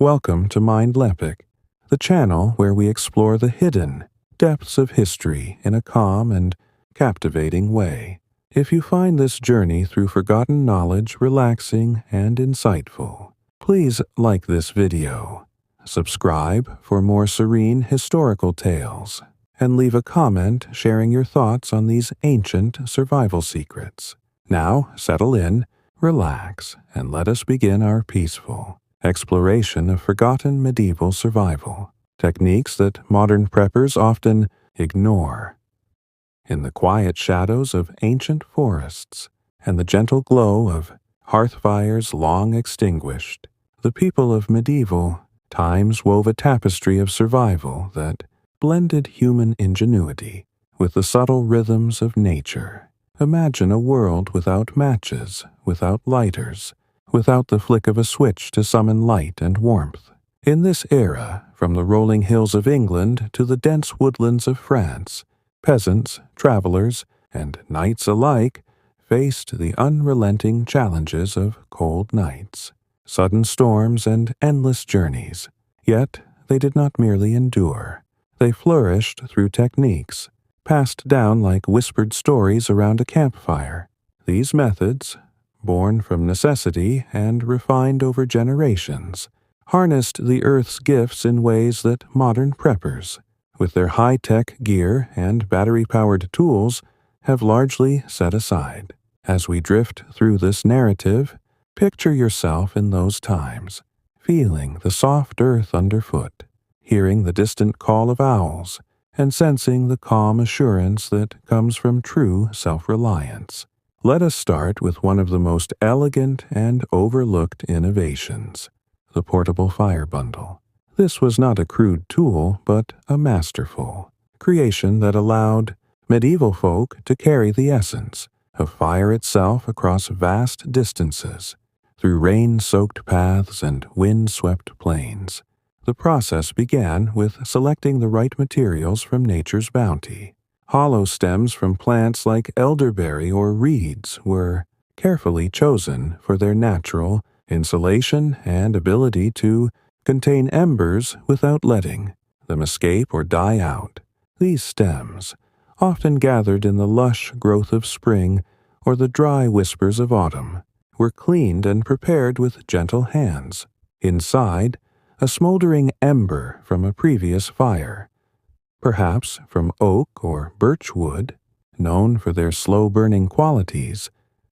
Welcome to Mindleapic, the channel where we explore the hidden depths of history in a calm and captivating way. If you find this journey through forgotten knowledge relaxing and insightful, please like this video, subscribe for more serene historical tales, and leave a comment sharing your thoughts on these ancient survival secrets. Now, settle in, relax, and let us begin our peaceful exploration of forgotten medieval survival, techniques that modern preppers often ignore. In the quiet shadows of ancient forests and the gentle glow of hearth fires long extinguished, the people of medieval times wove a tapestry of survival that blended human ingenuity with the subtle rhythms of nature. Imagine a world without matches, without lighters, without the flick of a switch to summon light and warmth. In this era, from the rolling hills of England to the dense woodlands of France, peasants, travelers, and knights alike faced the unrelenting challenges of cold nights, sudden storms, and endless journeys. Yet they did not merely endure. They flourished through techniques, passed down like whispered stories around a campfire. These methods, born from necessity and refined over generations, harnessed the Earth's gifts in ways that modern preppers, with their high-tech gear and battery-powered tools, have largely set aside. As we drift through this narrative, picture yourself in those times, feeling the soft earth underfoot, hearing the distant call of owls, and sensing the calm assurance that comes from true self-reliance. Let us start with one of the most elegant and overlooked innovations, the portable fire bundle. This was not a crude tool, but a masterful creation that allowed medieval folk to carry the essence of fire itself across vast distances, through rain-soaked paths and wind-swept plains. The process began with selecting the right materials from nature's bounty. Hollow stems from plants like elderberry or reeds were carefully chosen for their natural insulation and ability to contain embers without letting them escape or die out. These stems, often gathered in the lush growth of spring or the dry whispers of autumn, were cleaned and prepared with gentle hands. Inside, a smoldering ember from a previous fire, perhaps from oak or birch wood, known for their slow-burning qualities,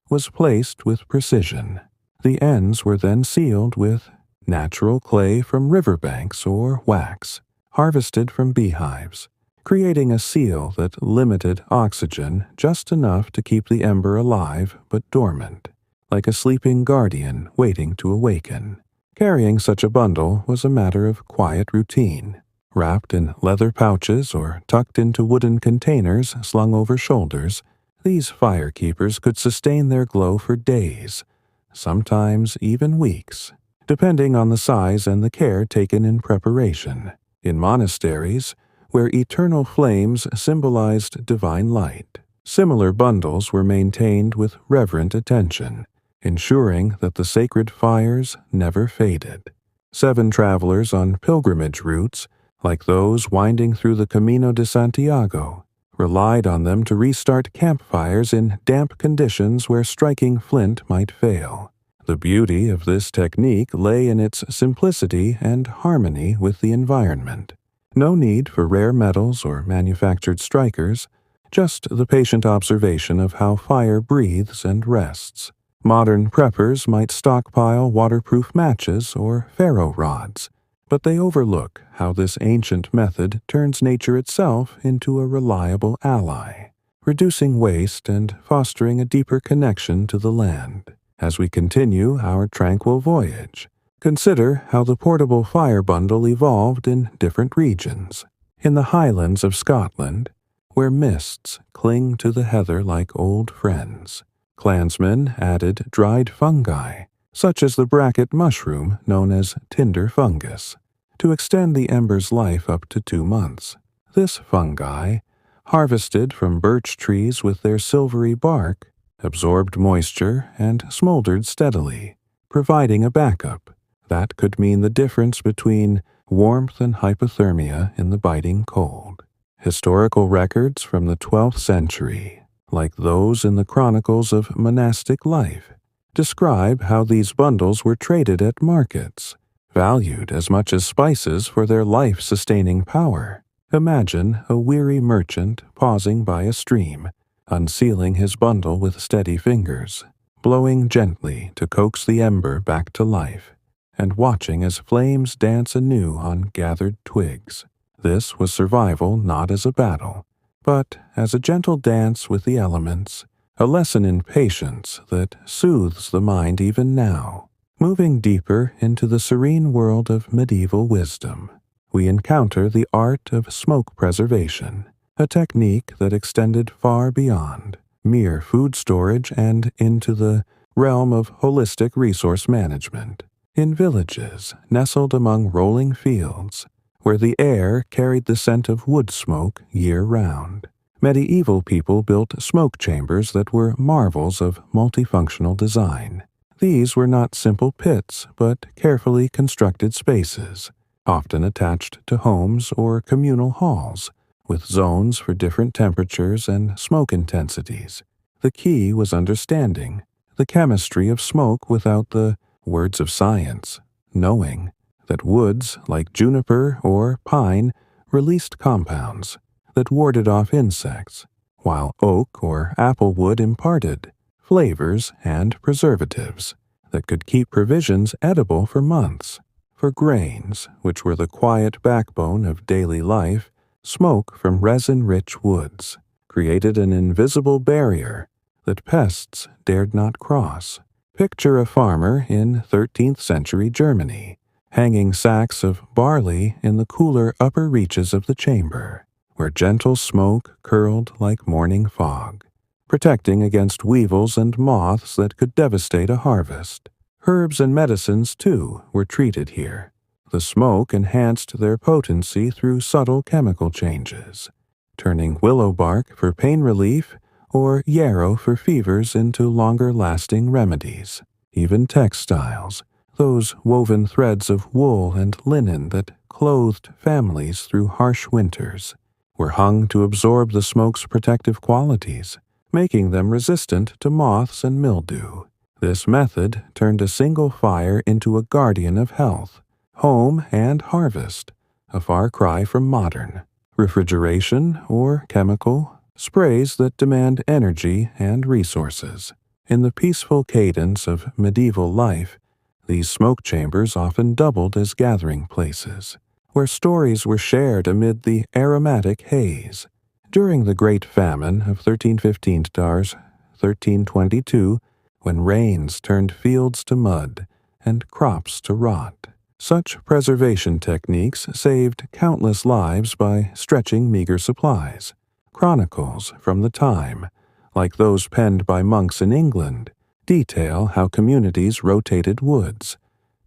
was placed with precision. The ends were then sealed with natural clay from riverbanks or wax, harvested from beehives, creating a seal that limited oxygen just enough to keep the ember alive but dormant, like a sleeping guardian waiting to awaken. Carrying such a bundle was a matter of quiet routine. Wrapped in leather pouches or tucked into wooden containers slung over shoulders, these firekeepers could sustain their glow for days, sometimes even weeks, depending on the size and the care taken in preparation. In monasteries, where eternal flames symbolized divine light, similar bundles were maintained with reverent attention, ensuring that the sacred fires never faded. 7 travelers on pilgrimage routes, like those winding through the Camino de Santiago, relied on them to restart campfires in damp conditions where striking flint might fail. The beauty of this technique lay in its simplicity and harmony with the environment. No need for rare metals or manufactured strikers, just the patient observation of how fire breathes and rests. Modern preppers might stockpile waterproof matches or ferro rods, but they overlook how this ancient method turns nature itself into a reliable ally, reducing waste and fostering a deeper connection to the land. As we continue our tranquil voyage, consider how the portable fire bundle evolved in different regions. In the highlands of Scotland, where mists cling to the heather like old friends, clansmen added dried fungi, such as the bracket mushroom known as tinder fungus, to extend the ember's life up to 2 months. This fungi, harvested from birch trees with their silvery bark, absorbed moisture and smoldered steadily, providing a backup That could mean the difference between warmth and hypothermia in the biting cold. Historical records from the 12th century, like those in the chronicles of monastic life, describe how these bundles were traded at markets, valued as much as spices for their life-sustaining power. Imagine a weary merchant pausing by a stream, unsealing his bundle with steady fingers, blowing gently to coax the ember back to life, and watching as flames dance anew on gathered twigs. This was survival not as a battle, but as a gentle dance with the elements, a lesson in patience that soothes the mind even now. Moving deeper into the serene world of medieval wisdom, we encounter the art of smoke preservation, a technique that extended far beyond mere food storage and into the realm of holistic resource management. In villages nestled among rolling fields, where the air carried the scent of wood smoke year-round, medieval people built smoke chambers that were marvels of multifunctional design. These were not simple pits, but carefully constructed spaces, often attached to homes or communal halls, with zones for different temperatures and smoke intensities. The key was understanding the chemistry of smoke without the words of science, knowing that woods like juniper or pine released compounds that warded off insects, while oak or apple wood imparted flavors and preservatives that could keep provisions edible for months. For grains, which were the quiet backbone of daily life, smoke from resin-rich woods created an invisible barrier that pests dared not cross. Picture a farmer in 13th century Germany, hanging sacks of barley in the cooler upper reaches of the chamber, where gentle smoke curled like morning fog, protecting against weevils and moths that could devastate a harvest. Herbs and medicines, too, were treated here. The smoke enhanced their potency through subtle chemical changes, turning willow bark for pain relief or yarrow for fevers into longer-lasting remedies. Even textiles, those woven threads of wool and linen that clothed families through harsh winters, were hung to absorb the smoke's protective qualities, making them resistant to moths and mildew. This method turned a single fire into a guardian of health, home, and harvest, a far cry from modern refrigeration or chemical sprays that demand energy and resources. In the peaceful cadence of medieval life, these smoke chambers often doubled as gathering places, where stories were shared amid the aromatic haze. During the Great Famine of 1315 to 1322, when rains turned fields to mud and crops to rot, such preservation techniques saved countless lives by stretching meager supplies. Chronicles from the time, like those penned by monks in England, detail how communities rotated woods,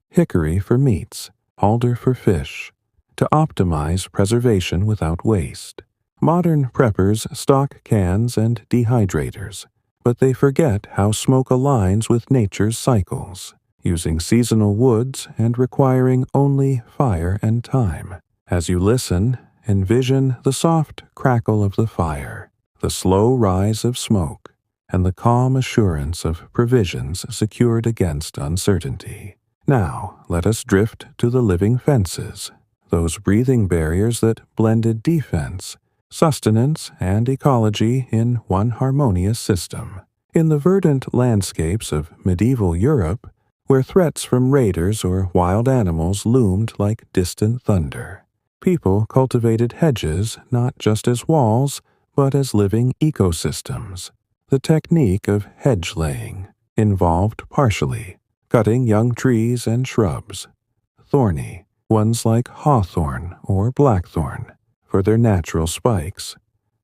hickory for meats, alder for fish, to optimize preservation without waste. Modern preppers stock cans and dehydrators, but they forget how smoke aligns with nature's cycles, using seasonal woods and requiring only fire and time. As you listen, envision the soft crackle of the fire, the slow rise of smoke, and the calm assurance of provisions secured against uncertainty. Now, let us drift to the living fences, those breathing barriers that blended defense, sustenance, and ecology in one harmonious system. In the verdant landscapes of medieval Europe, where threats from raiders or wild animals loomed like distant thunder, people cultivated hedges not just as walls, but as living ecosystems. The technique of hedge laying involved partially cutting young trees and shrubs, thorny ones like hawthorn or blackthorn, for their natural spikes,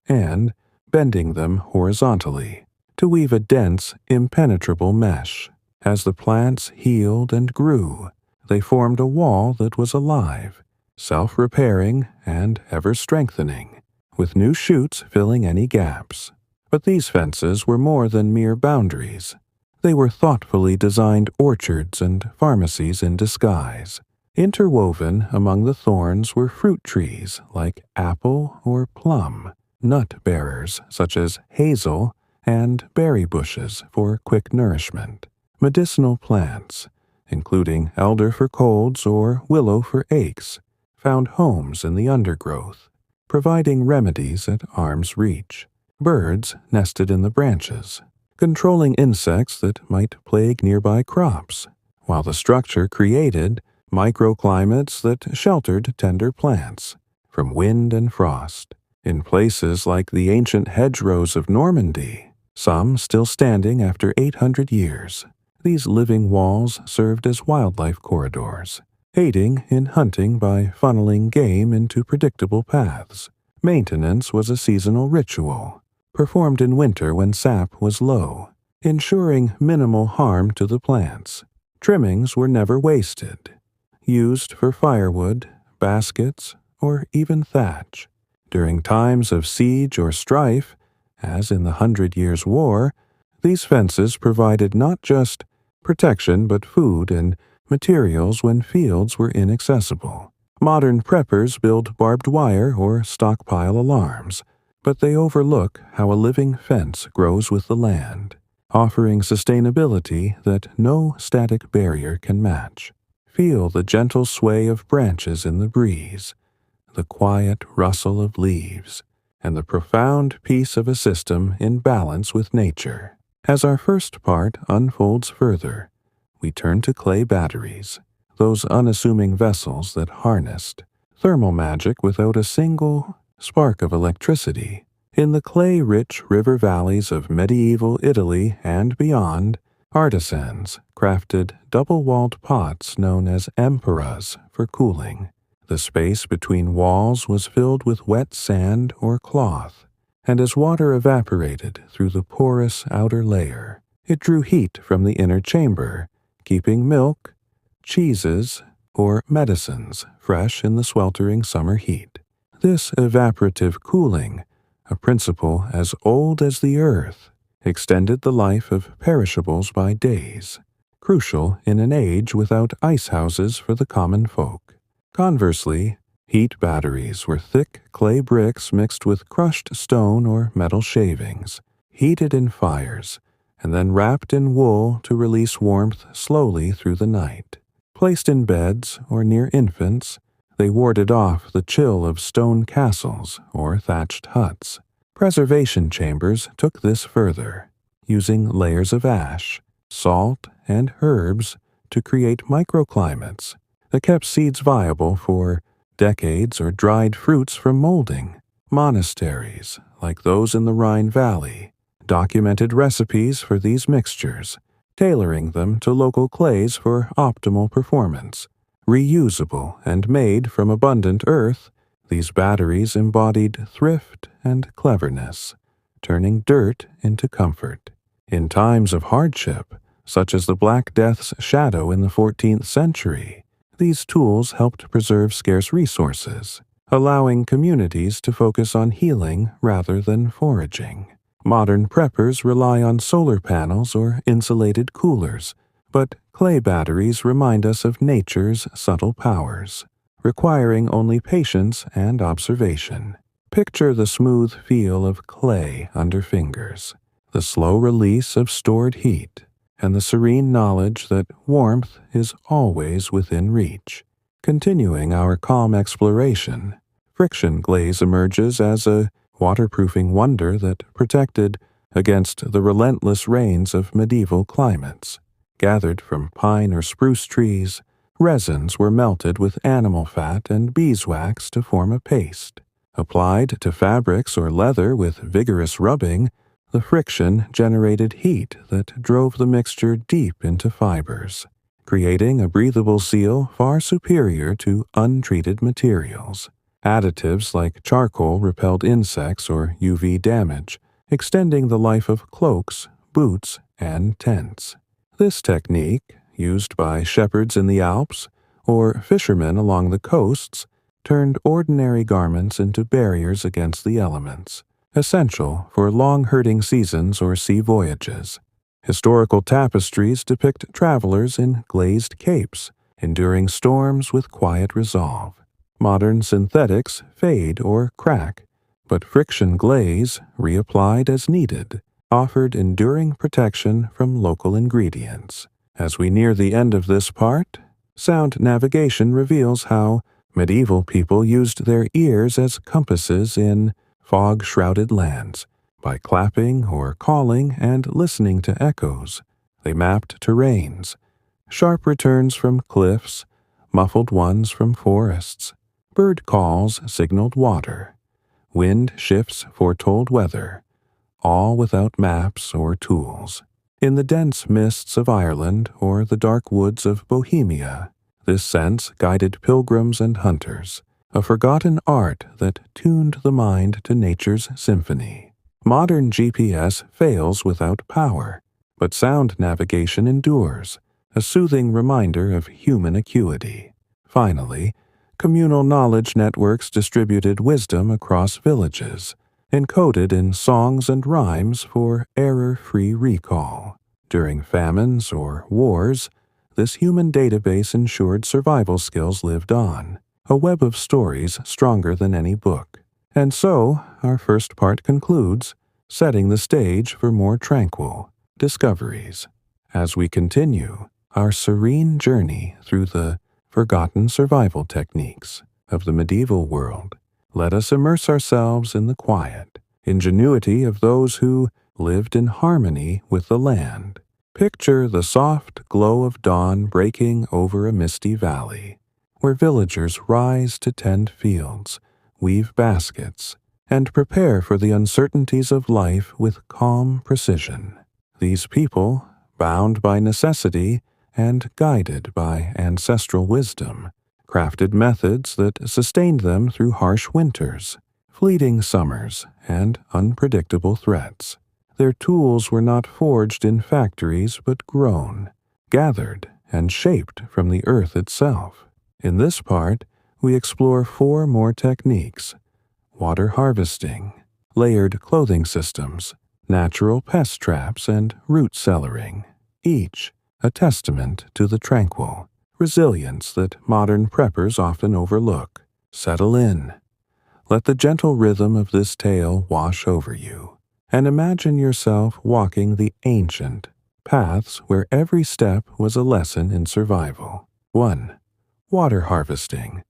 and bending them horizontally to weave a dense, impenetrable mesh. As the plants healed and grew, they formed a wall that was alive, self-repairing and ever-strengthening, with new shoots filling any gaps. But these fences were more than mere boundaries. They were thoughtfully designed orchards and pharmacies in disguise. Interwoven among the thorns were fruit trees like apple or plum, nut bearers such as hazel, and berry bushes for quick nourishment. Medicinal plants, including elder for colds or willow for aches, found homes in the undergrowth, providing remedies at arm's reach. Birds nested in the branches, controlling insects that might plague nearby crops, while the structure created microclimates that sheltered tender plants from wind and frost. In places like the ancient hedgerows of Normandy, some still standing after 800 years, these living walls served as wildlife corridors, aiding in hunting by funneling game into predictable paths. Maintenance was a seasonal ritual, performed in winter when sap was low, ensuring minimal harm to the plants. Trimmings were never wasted, used for firewood, baskets, or even thatch. During times of siege or strife, as in the 100 Years' War, these fences provided not just protection but food and materials when fields were inaccessible. Modern preppers build barbed wire or stockpile alarms, but they overlook how a living fence grows with the land, offering sustainability that no static barrier can match. Feel the gentle sway of branches in the breeze, the quiet rustle of leaves, and the profound peace of a system in balance with nature. As our first part unfolds further, we turn to clay batteries, those unassuming vessels that harnessed thermal magic without a single spark of electricity. In the clay-rich river valleys of medieval Italy and beyond, artisans crafted double-walled pots known as amphoras for cooling. The space between walls was filled with wet sand or cloth, and as water evaporated through the porous outer layer, it drew heat from the inner chamber, keeping milk, cheeses, or medicines fresh in the sweltering summer heat. This evaporative cooling, a principle as old as the earth, extended the life of perishables by days, crucial in an age without ice houses for the common folk. Conversely, heat batteries were thick clay bricks mixed with crushed stone or metal shavings, heated in fires, and then wrapped in wool to release warmth slowly through the night. Placed in beds or near infants, they warded off the chill of stone castles or thatched huts. Preservation chambers took this further, using layers of ash, salt, and herbs to create microclimates that kept seeds viable for decades or dried fruits from molding. Monasteries, like those in the Rhine Valley, documented recipes for these mixtures, tailoring them to local clays for optimal performance. Reusable and made from abundant earth, these batteries embodied thrift and cleverness, turning dirt into comfort. In times of hardship, such as the Black Death's shadow in the 14th century, these tools helped preserve scarce resources, allowing communities to focus on healing rather than foraging. Modern preppers rely on solar panels or insulated coolers, but clay batteries remind us of nature's subtle powers, requiring only patience and observation. Picture the smooth feel of clay under fingers, the slow release of stored heat, and the serene knowledge that warmth is always within reach. Continuing our calm exploration, friction glaze emerges as a waterproofing wonder that protected against the relentless rains of medieval climates. Gathered from pine or spruce trees, resins were melted with animal fat and beeswax to form a paste. Applied to fabrics or leather with vigorous rubbing, the friction generated heat that drove the mixture deep into fibers, creating a breathable seal far superior to untreated materials. Additives like charcoal repelled insects or UV damage, extending the life of cloaks, boots, and tents. This technique, used by shepherds in the Alps or fishermen along the coasts, turned ordinary garments into barriers against the elements, essential for long herding seasons or sea voyages. Historical tapestries depict travelers in glazed capes, enduring storms with quiet resolve. Modern synthetics fade or crack, but friction glaze, reapplied as needed, offered enduring protection from local ingredients. As we near the end of this part, sound navigation reveals how medieval people used their ears as compasses in fog-shrouded lands. By clapping or calling and listening to echoes, they mapped terrains, sharp returns from cliffs, muffled ones from forests. Bird calls signaled water. Wind shifts foretold weather, all without maps or tools. In the dense mists of Ireland or the dark woods of Bohemia, this sense guided pilgrims and hunters, a forgotten art that tuned the mind to nature's symphony. Modern GPS fails without power, but sound navigation endures, a soothing reminder of human acuity. Finally, communal knowledge networks distributed wisdom across villages, encoded in songs and rhymes for error-free recall. During famines or wars, this human database ensured survival skills lived on, a web of stories stronger than any book. And so, our first part concludes, setting the stage for more tranquil discoveries. As we continue our serene journey through the forgotten survival techniques of the medieval world, let us immerse ourselves in the quiet ingenuity of those who lived in harmony with the land. Picture the soft glow of dawn breaking over a misty valley, where villagers rise to tend fields, weave baskets, and prepare for the uncertainties of life with calm precision. These people, bound by necessity and guided by ancestral wisdom, crafted methods that sustained them through harsh winters, fleeting summers, and unpredictable threats. Their tools were not forged in factories but grown, gathered, and shaped from the earth itself. In this part, we explore 4 more techniques: water harvesting, layered clothing systems, natural pest traps, and root cellaring, each a testament to the tranquil resilience that modern preppers often overlook. Settle in. Let the gentle rhythm of this tale wash over you, and imagine yourself walking the ancient paths where every step was a lesson in survival. 1. Water harvesting,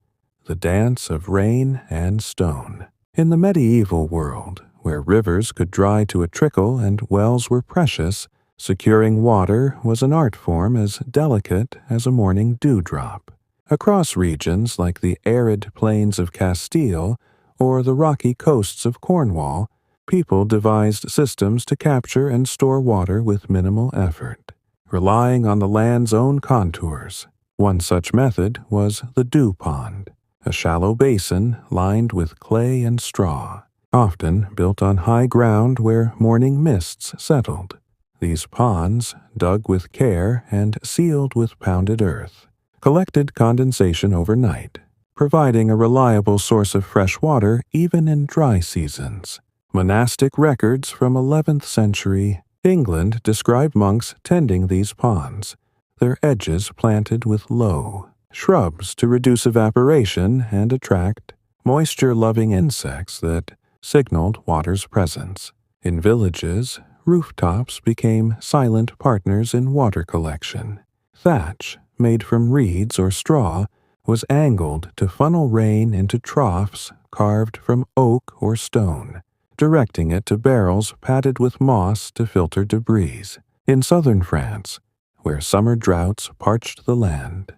the dance of rain and stone. In the medieval world, where rivers could dry to a trickle and wells were precious, securing water was an art form as delicate as a morning dewdrop. Across regions like the arid plains of Castile or the rocky coasts of Cornwall, people devised systems to capture and store water with minimal effort, relying on the land's own contours. One such method was the dew pond, a shallow basin lined with clay and straw, often built on high ground where morning mists settled. These ponds, dug with care and sealed with pounded earth, collected condensation overnight, providing a reliable source of fresh water even in dry seasons. Monastic records from 11th century England describe monks tending these ponds, their edges planted with low shrubs to reduce evaporation and attract moisture-loving insects that signaled water's presence. In villages, rooftops became silent partners in water collection. Thatch, made from reeds or straw, was angled to funnel rain into troughs carved from oak or stone, directing it to barrels padded with moss to filter debris. In southern France, where summer droughts parched the land,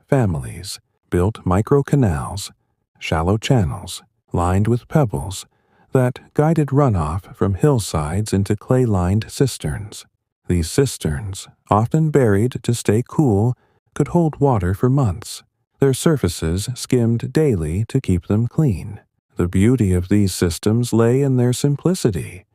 families built micro-canals, shallow channels lined with pebbles that guided runoff from hillsides into clay-lined cisterns. These cisterns, often buried to stay cool, could hold water for months, their surfaces skimmed daily to keep them clean. The beauty of these systems lay in their simplicity.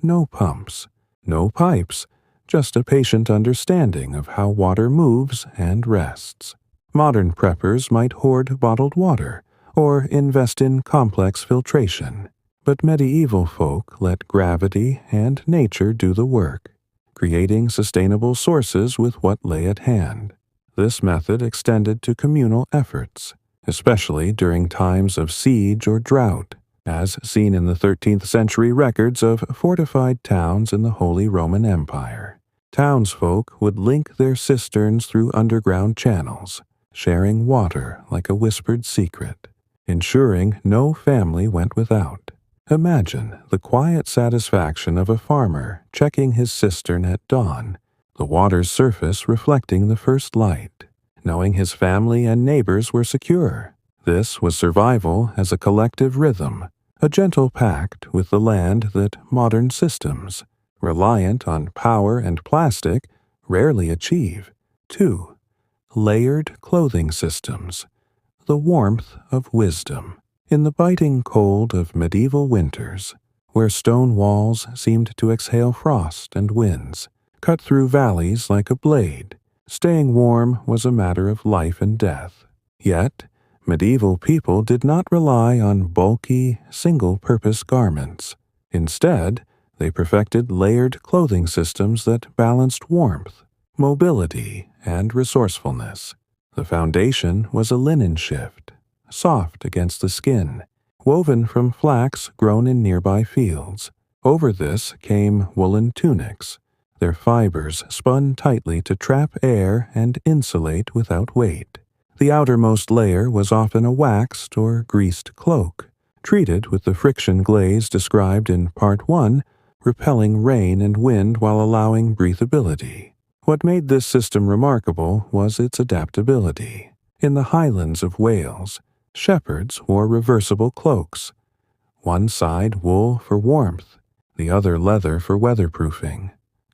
No pumps, no pipes, just a patient understanding of how water moves and rests. Modern preppers might hoard bottled water or invest in complex filtration, but medieval folk let gravity and nature do the work. creating sustainable sources with what lay at hand. This method extended to communal efforts, especially during times of siege or drought, as seen in the 13th century records of fortified towns in the Holy Roman Empire. Townsfolk would link their cisterns through underground channels, sharing water like a whispered secret, ensuring no family went without. Imagine the quiet satisfaction of a farmer checking his cistern at dawn, the water's surface reflecting the first light, knowing his family and neighbors were secure. This was survival as a collective rhythm, a gentle pact with the land that modern systems, reliant on power and plastic, rarely achieve. 2. Layered clothing systems. The warmth of wisdom. In the biting cold of medieval winters, where stone walls seemed to exhale frost and winds, cut through valleys like a blade, staying warm was a matter of life and death. Yet, medieval people did not rely on bulky, single-purpose garments. Instead, they perfected layered clothing systems that balanced warmth, mobility, and resourcefulness. The foundation was a linen shift, soft against the skin, woven from flax grown in nearby fields. Over this came woolen tunics, their fibers spun tightly to trap air and insulate without weight. The outermost layer was often a waxed or greased cloak, treated with the friction glaze described in Part 1, repelling rain and wind while allowing breathability. What made this system remarkable was its adaptability. In the highlands of Wales, shepherds wore reversible cloaks, one side wool for warmth, the other leather for weatherproofing,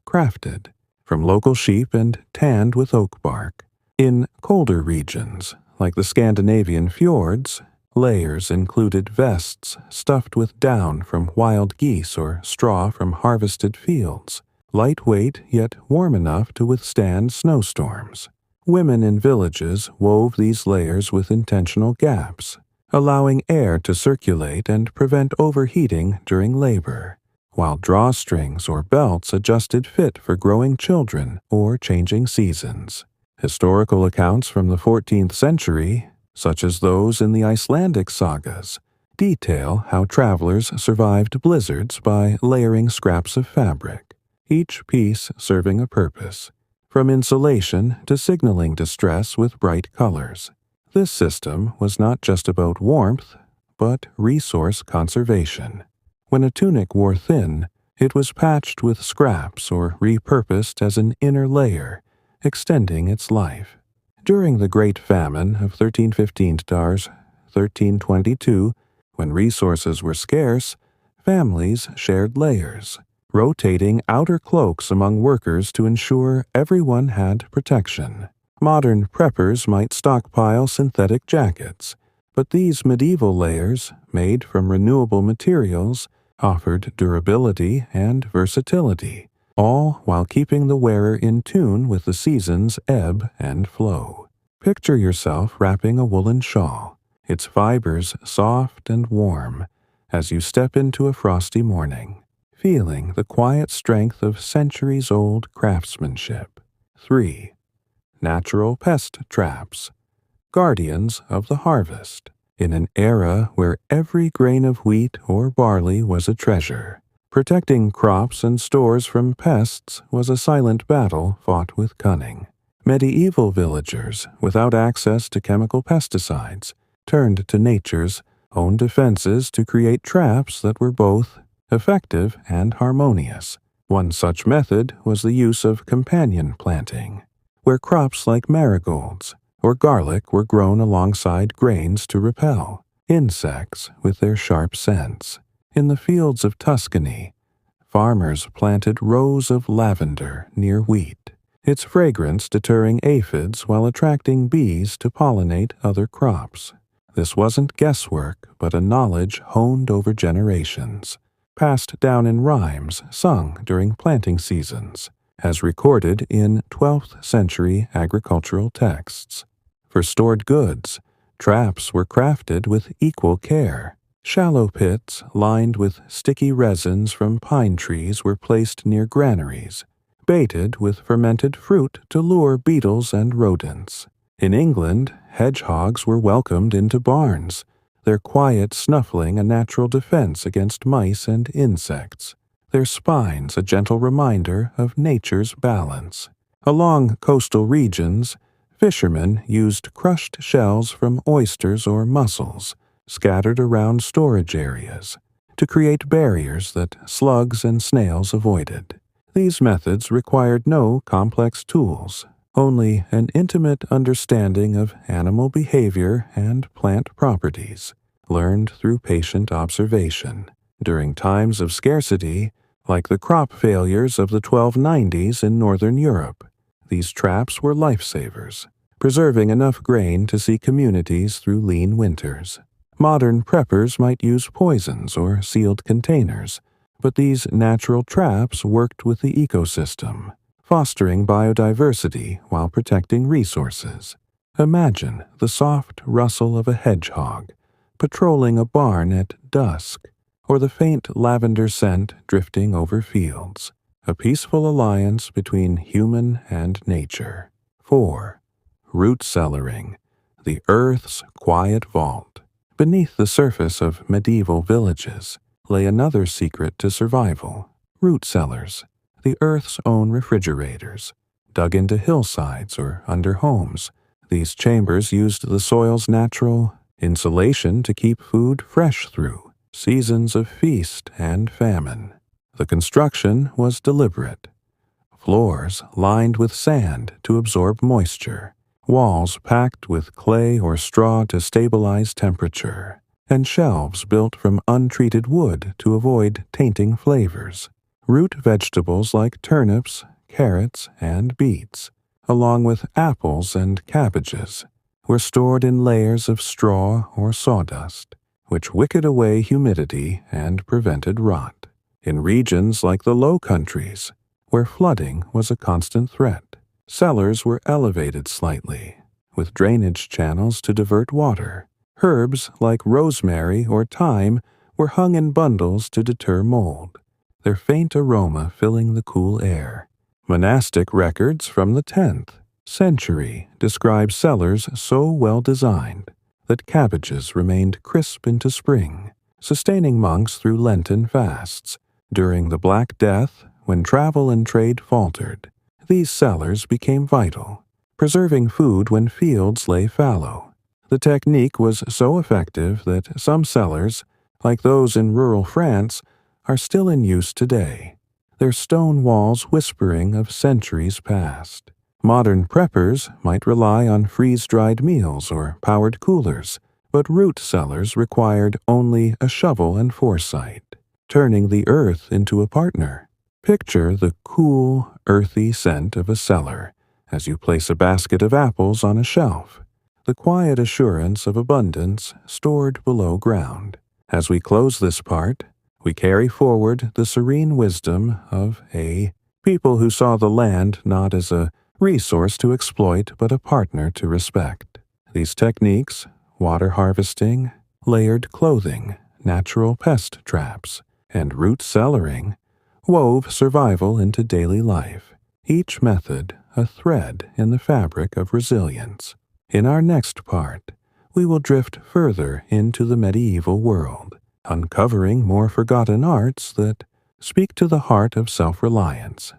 crafted from local sheep and tanned with oak bark. In colder regions, like the Scandinavian fjords, layers included vests stuffed with down from wild geese or straw from harvested fields, lightweight yet warm enough to withstand snowstorms. Women in villages wove these layers with intentional gaps, allowing air to circulate and prevent overheating during labor, while drawstrings or belts adjusted fit for growing children or changing seasons. Historical accounts from the 14th century, such as those in the Icelandic sagas, detail how travelers survived blizzards by layering scraps of fabric, each piece serving a purpose, from insulation to signaling distress with bright colors. This system was not just about warmth, but resource conservation. When a tunic wore thin, it was patched with scraps or repurposed as an inner layer, extending its life. During the Great Famine of 1315 to 1322, when resources were scarce, families shared layers, rotating outer cloaks among workers to ensure everyone had protection. Modern preppers might stockpile synthetic jackets, but these medieval layers, made from renewable materials, offered durability and versatility, all while keeping the wearer in tune with the season's ebb and flow. Picture yourself wrapping a woolen shawl, its fibers soft and warm, as you step into a frosty morning, feeling the quiet strength of centuries-old craftsmanship. 3. Natural pest traps, guardians of the harvest. In an era where every grain of wheat or barley was a treasure, protecting crops and stores from pests was a silent battle fought with cunning. Medieval villagers, without access to chemical pesticides, turned to nature's own defenses to create traps that were both effective and harmonious. One such method was the use of companion planting, where crops like marigolds or garlic were grown alongside grains to repel insects with their sharp scents. In the fields of Tuscany, farmers planted rows of lavender near wheat, its fragrance deterring aphids while attracting bees to pollinate other crops. This wasn't guesswork, but a knowledge honed over generations, passed down in rhymes sung during planting seasons, as recorded in 12th century agricultural texts. For stored goods, traps were crafted with equal care. Shallow pits lined with sticky resins from pine trees were placed near granaries. baited with fermented fruit to lure beetles and rodents. In England, hedgehogs were welcomed into barns, their quiet snuffling a natural defense against mice and insects, their spines a gentle reminder of nature's balance. Along coastal regions, fishermen used crushed shells from oysters or mussels, scattered around storage areas, to create barriers that slugs and snails avoided. These methods required no complex tools, only an intimate understanding of animal behavior and plant properties, learned through patient observation. During times of scarcity, like the crop failures of the 1290s in northern Europe, these traps were lifesavers, preserving enough grain to see communities through lean winters. Modern preppers might use poisons or sealed containers, but these natural traps worked with the ecosystem, fostering biodiversity while protecting resources. Imagine the soft rustle of a hedgehog patrolling a barn at dusk, or the faint lavender scent drifting over fields, a peaceful alliance between human and nature. 4. Root cellaring, the earth's quiet vault. Beneath the surface of medieval villages lay another secret to survival: root cellars, the earth's own refrigerators. Dug into hillsides or under homes, these chambers used the soil's natural insulation to keep food fresh through seasons of feast and famine. The construction was deliberate. Floors lined with sand to absorb moisture, walls packed with clay or straw to stabilize temperature, and shelves built from untreated wood to avoid tainting flavors. Root vegetables like turnips, carrots, and beets, along with apples and cabbages, were stored in layers of straw or sawdust, which wicked away humidity and prevented rot. In regions like the Low Countries, where flooding was a constant threat, cellars were elevated slightly, with drainage channels to divert water. Herbs like rosemary or thyme were hung in bundles to deter mold, their faint aroma filling the cool air. Monastic records from the 10th century describe cellars so well designed that cabbages remained crisp into spring, sustaining monks through Lenten fasts. During the Black Death, when travel and trade faltered, these cellars became vital, preserving food when fields lay fallow. The technique was so effective that some cellars, like those in rural France, are still in use today, their stone walls whispering of centuries past. Modern preppers might rely on freeze-dried meals or powered coolers, but root cellars required only a shovel and foresight, turning the earth into a partner. Picture the cool, earthy scent of a cellar as you place a basket of apples on a shelf, the quiet assurance of abundance stored below ground. As we close this part, we carry forward the serene wisdom of a people who saw the land not as a resource to exploit but a partner to respect. These techniques, water harvesting, layered clothing, natural pest traps, and root cellaring, wove survival into daily life, each method a thread in the fabric of resilience. In our next part, we will drift further into the medieval world, uncovering more forgotten arts that speak to the heart of self-reliance.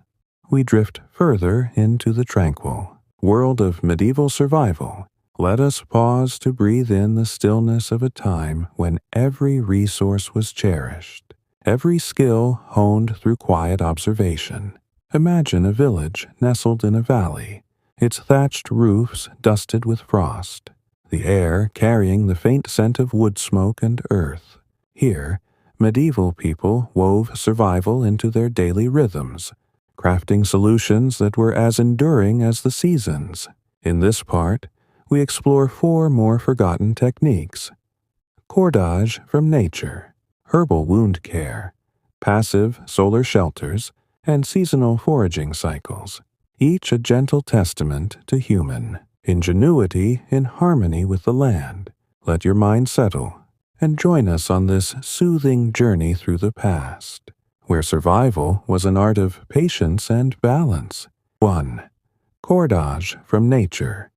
We drift further into the tranquil world of medieval survival. Let us pause to breathe in the stillness of a time when every resource was cherished, every skill honed through quiet observation. Imagine a village nestled in a valley, its thatched roofs dusted with frost, the air carrying the faint scent of wood smoke and earth. Here, medieval people wove survival into their daily rhythms, crafting solutions that were as enduring as the seasons. In this part, we explore 4 more forgotten techniques: cordage from nature, herbal wound care, passive solar shelters, and seasonal foraging cycles, each a gentle testament to human ingenuity in harmony with the land. Let your mind settle and join us on this soothing journey through the past, where survival was an art of patience and balance. 1. Cordage from nature.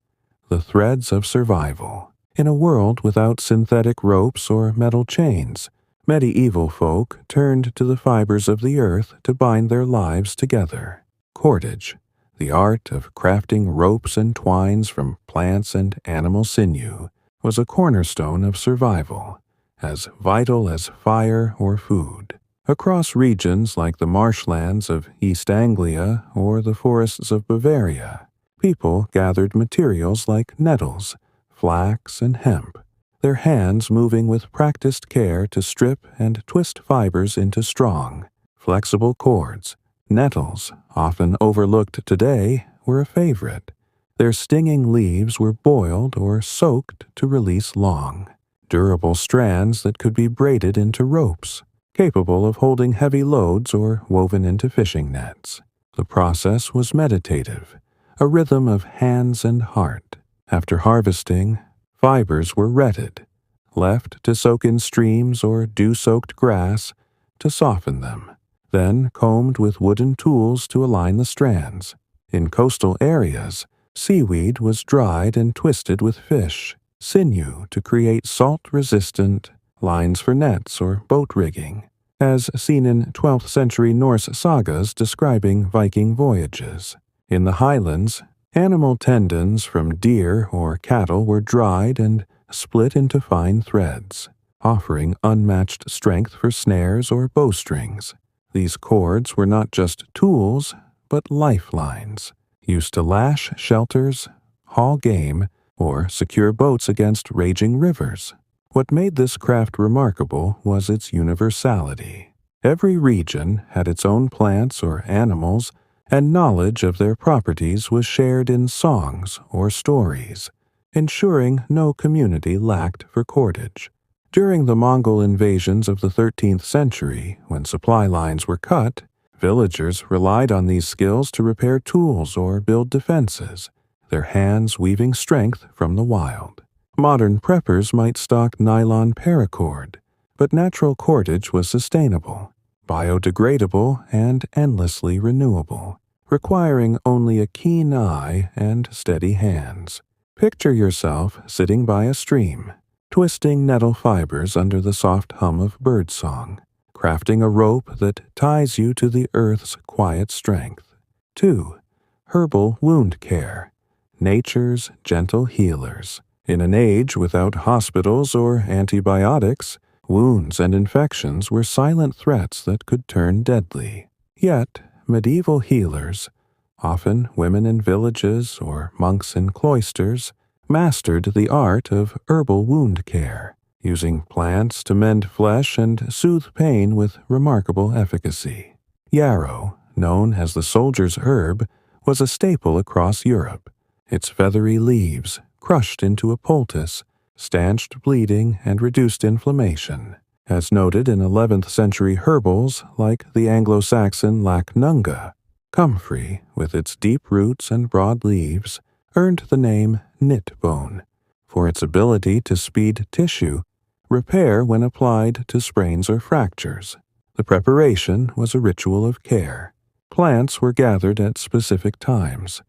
The threads of survival. In a world without synthetic ropes or metal chains, medieval folk turned to the fibers of the earth to bind their lives together. Cordage, the art of crafting ropes and twines from plants and animal sinew, was a cornerstone of survival, as vital as fire or food. Across regions like the marshlands of East Anglia or the forests of Bavaria, people gathered materials like nettles, flax, and hemp, their hands moving with practiced care to strip and twist fibers into strong, flexible cords. Nettles, often overlooked today, were a favorite. Their stinging leaves were boiled or soaked to release long, durable strands that could be braided into ropes, capable of holding heavy loads or woven into fishing nets. The process was meditative, a rhythm of hands and heart. After harvesting, fibers were retted, left to soak in streams or dew-soaked grass to soften them, then combed with wooden tools to align the strands. In coastal areas, seaweed was dried and twisted with fish, sinew to create salt-resistant lines for nets or boat rigging, as seen in 12th century Norse sagas describing Viking voyages. In the highlands, animal tendons from deer or cattle were dried and split into fine threads, offering unmatched strength for snares or bowstrings. These cords were not just tools, but lifelines, used to lash shelters, haul game, or secure boats against raging rivers. What made this craft remarkable was its universality. Every region had its own plants or animals, and knowledge of their properties was shared in songs or stories, ensuring no community lacked for cordage. During the Mongol invasions of the 13th century, when supply lines were cut, villagers relied on these skills to repair tools or build defenses, their hands weaving strength from the wild. Modern preppers might stock nylon paracord, but natural cordage was sustainable, biodegradable, and endlessly renewable, requiring only a keen eye and steady hands. Picture yourself sitting by a stream, twisting nettle fibers under the soft hum of birdsong, crafting a rope that ties you to the earth's quiet strength. 2. Herbal wound care. Nature's gentle healers. In an age without hospitals or antibiotics, wounds and infections were silent threats that could turn deadly. Yet, medieval healers, often women in villages or monks in cloisters, mastered the art of herbal wound care, using plants to mend flesh and soothe pain with remarkable efficacy. Yarrow, known as the soldier's herb, was a staple across Europe. Its feathery leaves, crushed into a poultice, stanched bleeding and reduced inflammation, as noted in 11th century herbals like the Anglo-Saxon Lac Nunga. Comfrey, with its deep roots and broad leaves, earned the name knit bone for its ability to speed tissue repair when applied to sprains or fractures. The preparation was a ritual of care. Plants were gathered at specific times,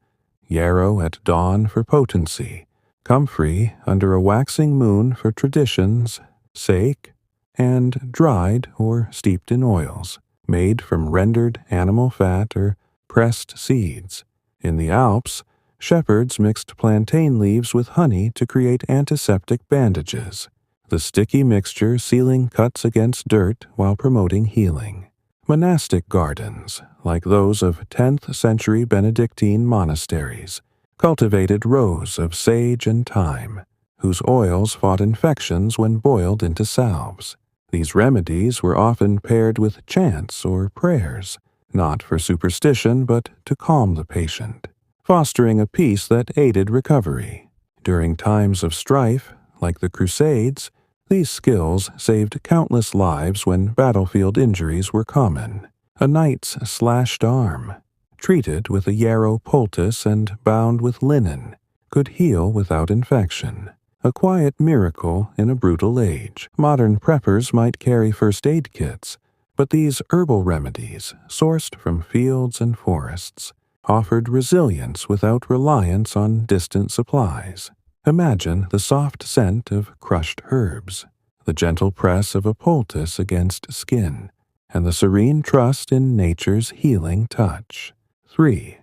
yarrow at dawn for potency, comfrey under a waxing moon for tradition's sake, and dried or steeped in oils, made from rendered animal fat or pressed seeds. In the Alps, shepherds mixed plantain leaves with honey to create antiseptic bandages, the sticky mixture sealing cuts against dirt while promoting healing. Monastic gardens, like those of 10th century Benedictine monasteries, cultivated rows of sage and thyme, whose oils fought infections when boiled into salves. These remedies were often paired with chants or prayers, not for superstition but to calm the patient, fostering a peace that aided recovery. During times of strife, like the Crusades, these skills saved countless lives when battlefield injuries were common. A knight's slashed arm, treated with a yarrow poultice and bound with linen, could heal without infection. A quiet miracle in a brutal age. Modern preppers might carry first aid kits, But these herbal remedies, sourced from fields and forests, offered resilience without reliance on distant supplies. Imagine the soft scent of crushed herbs, the gentle press of a poultice against skin, and the serene trust in nature's healing touch. 3.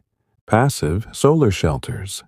Passive solar shelters.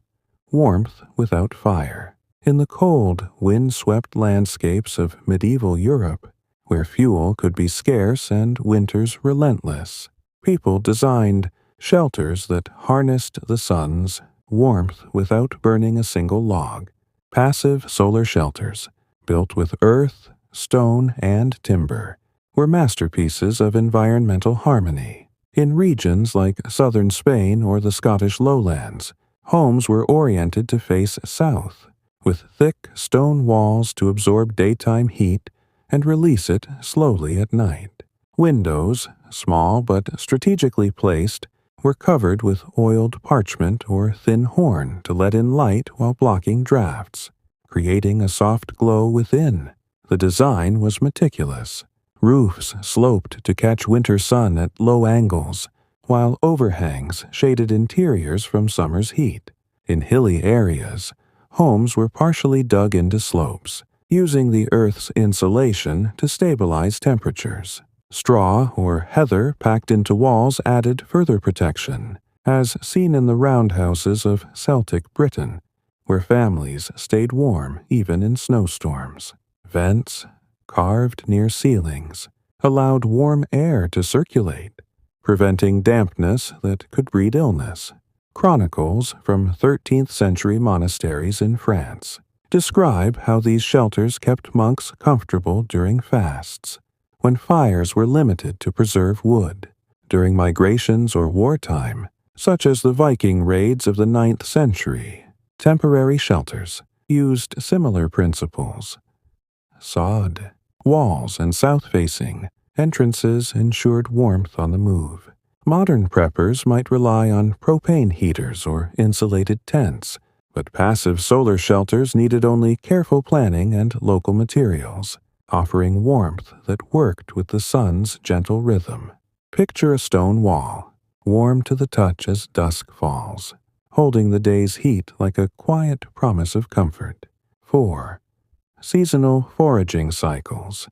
Warmth without fire. In the cold, wind-swept landscapes of medieval Europe, where fuel could be scarce and winters relentless, people designed shelters that harnessed the sun's warmth without burning a single log. Passive solar shelters, built with earth, stone, and timber, were masterpieces of environmental harmony. In regions like southern Spain or the Scottish lowlands, homes were oriented to face south, with thick stone walls to absorb daytime heat and release it slowly at night. Windows, small but strategically placed, were covered with oiled parchment or thin horn to let in light while blocking drafts, creating a soft glow within. The design was meticulous. Roofs sloped to catch winter sun at low angles, while overhangs shaded interiors from summer's heat. In hilly areas, homes were partially dug into slopes, using the earth's insulation to stabilize temperatures. Straw or heather packed into walls added further protection, as seen in the roundhouses of Celtic Britain, where families stayed warm even in snowstorms. Vents, carved near ceilings, allowed warm air to circulate, preventing dampness that could breed illness. Chronicles from 13th century monasteries in France describe how these shelters kept monks comfortable during fasts, when fires were limited to preserve wood. During migrations or wartime, such as the Viking raids of the 9th century, temporary shelters used similar principles. Sod, walls, and south-facing entrances ensured warmth on the move. Modern preppers might rely on propane heaters or insulated tents, but passive solar shelters needed only careful planning and local materials, offering warmth that worked with the sun's gentle rhythm. Picture a stone wall, warm to the touch as dusk falls, holding the day's heat like a quiet promise of comfort. 4. Seasonal foraging cycles.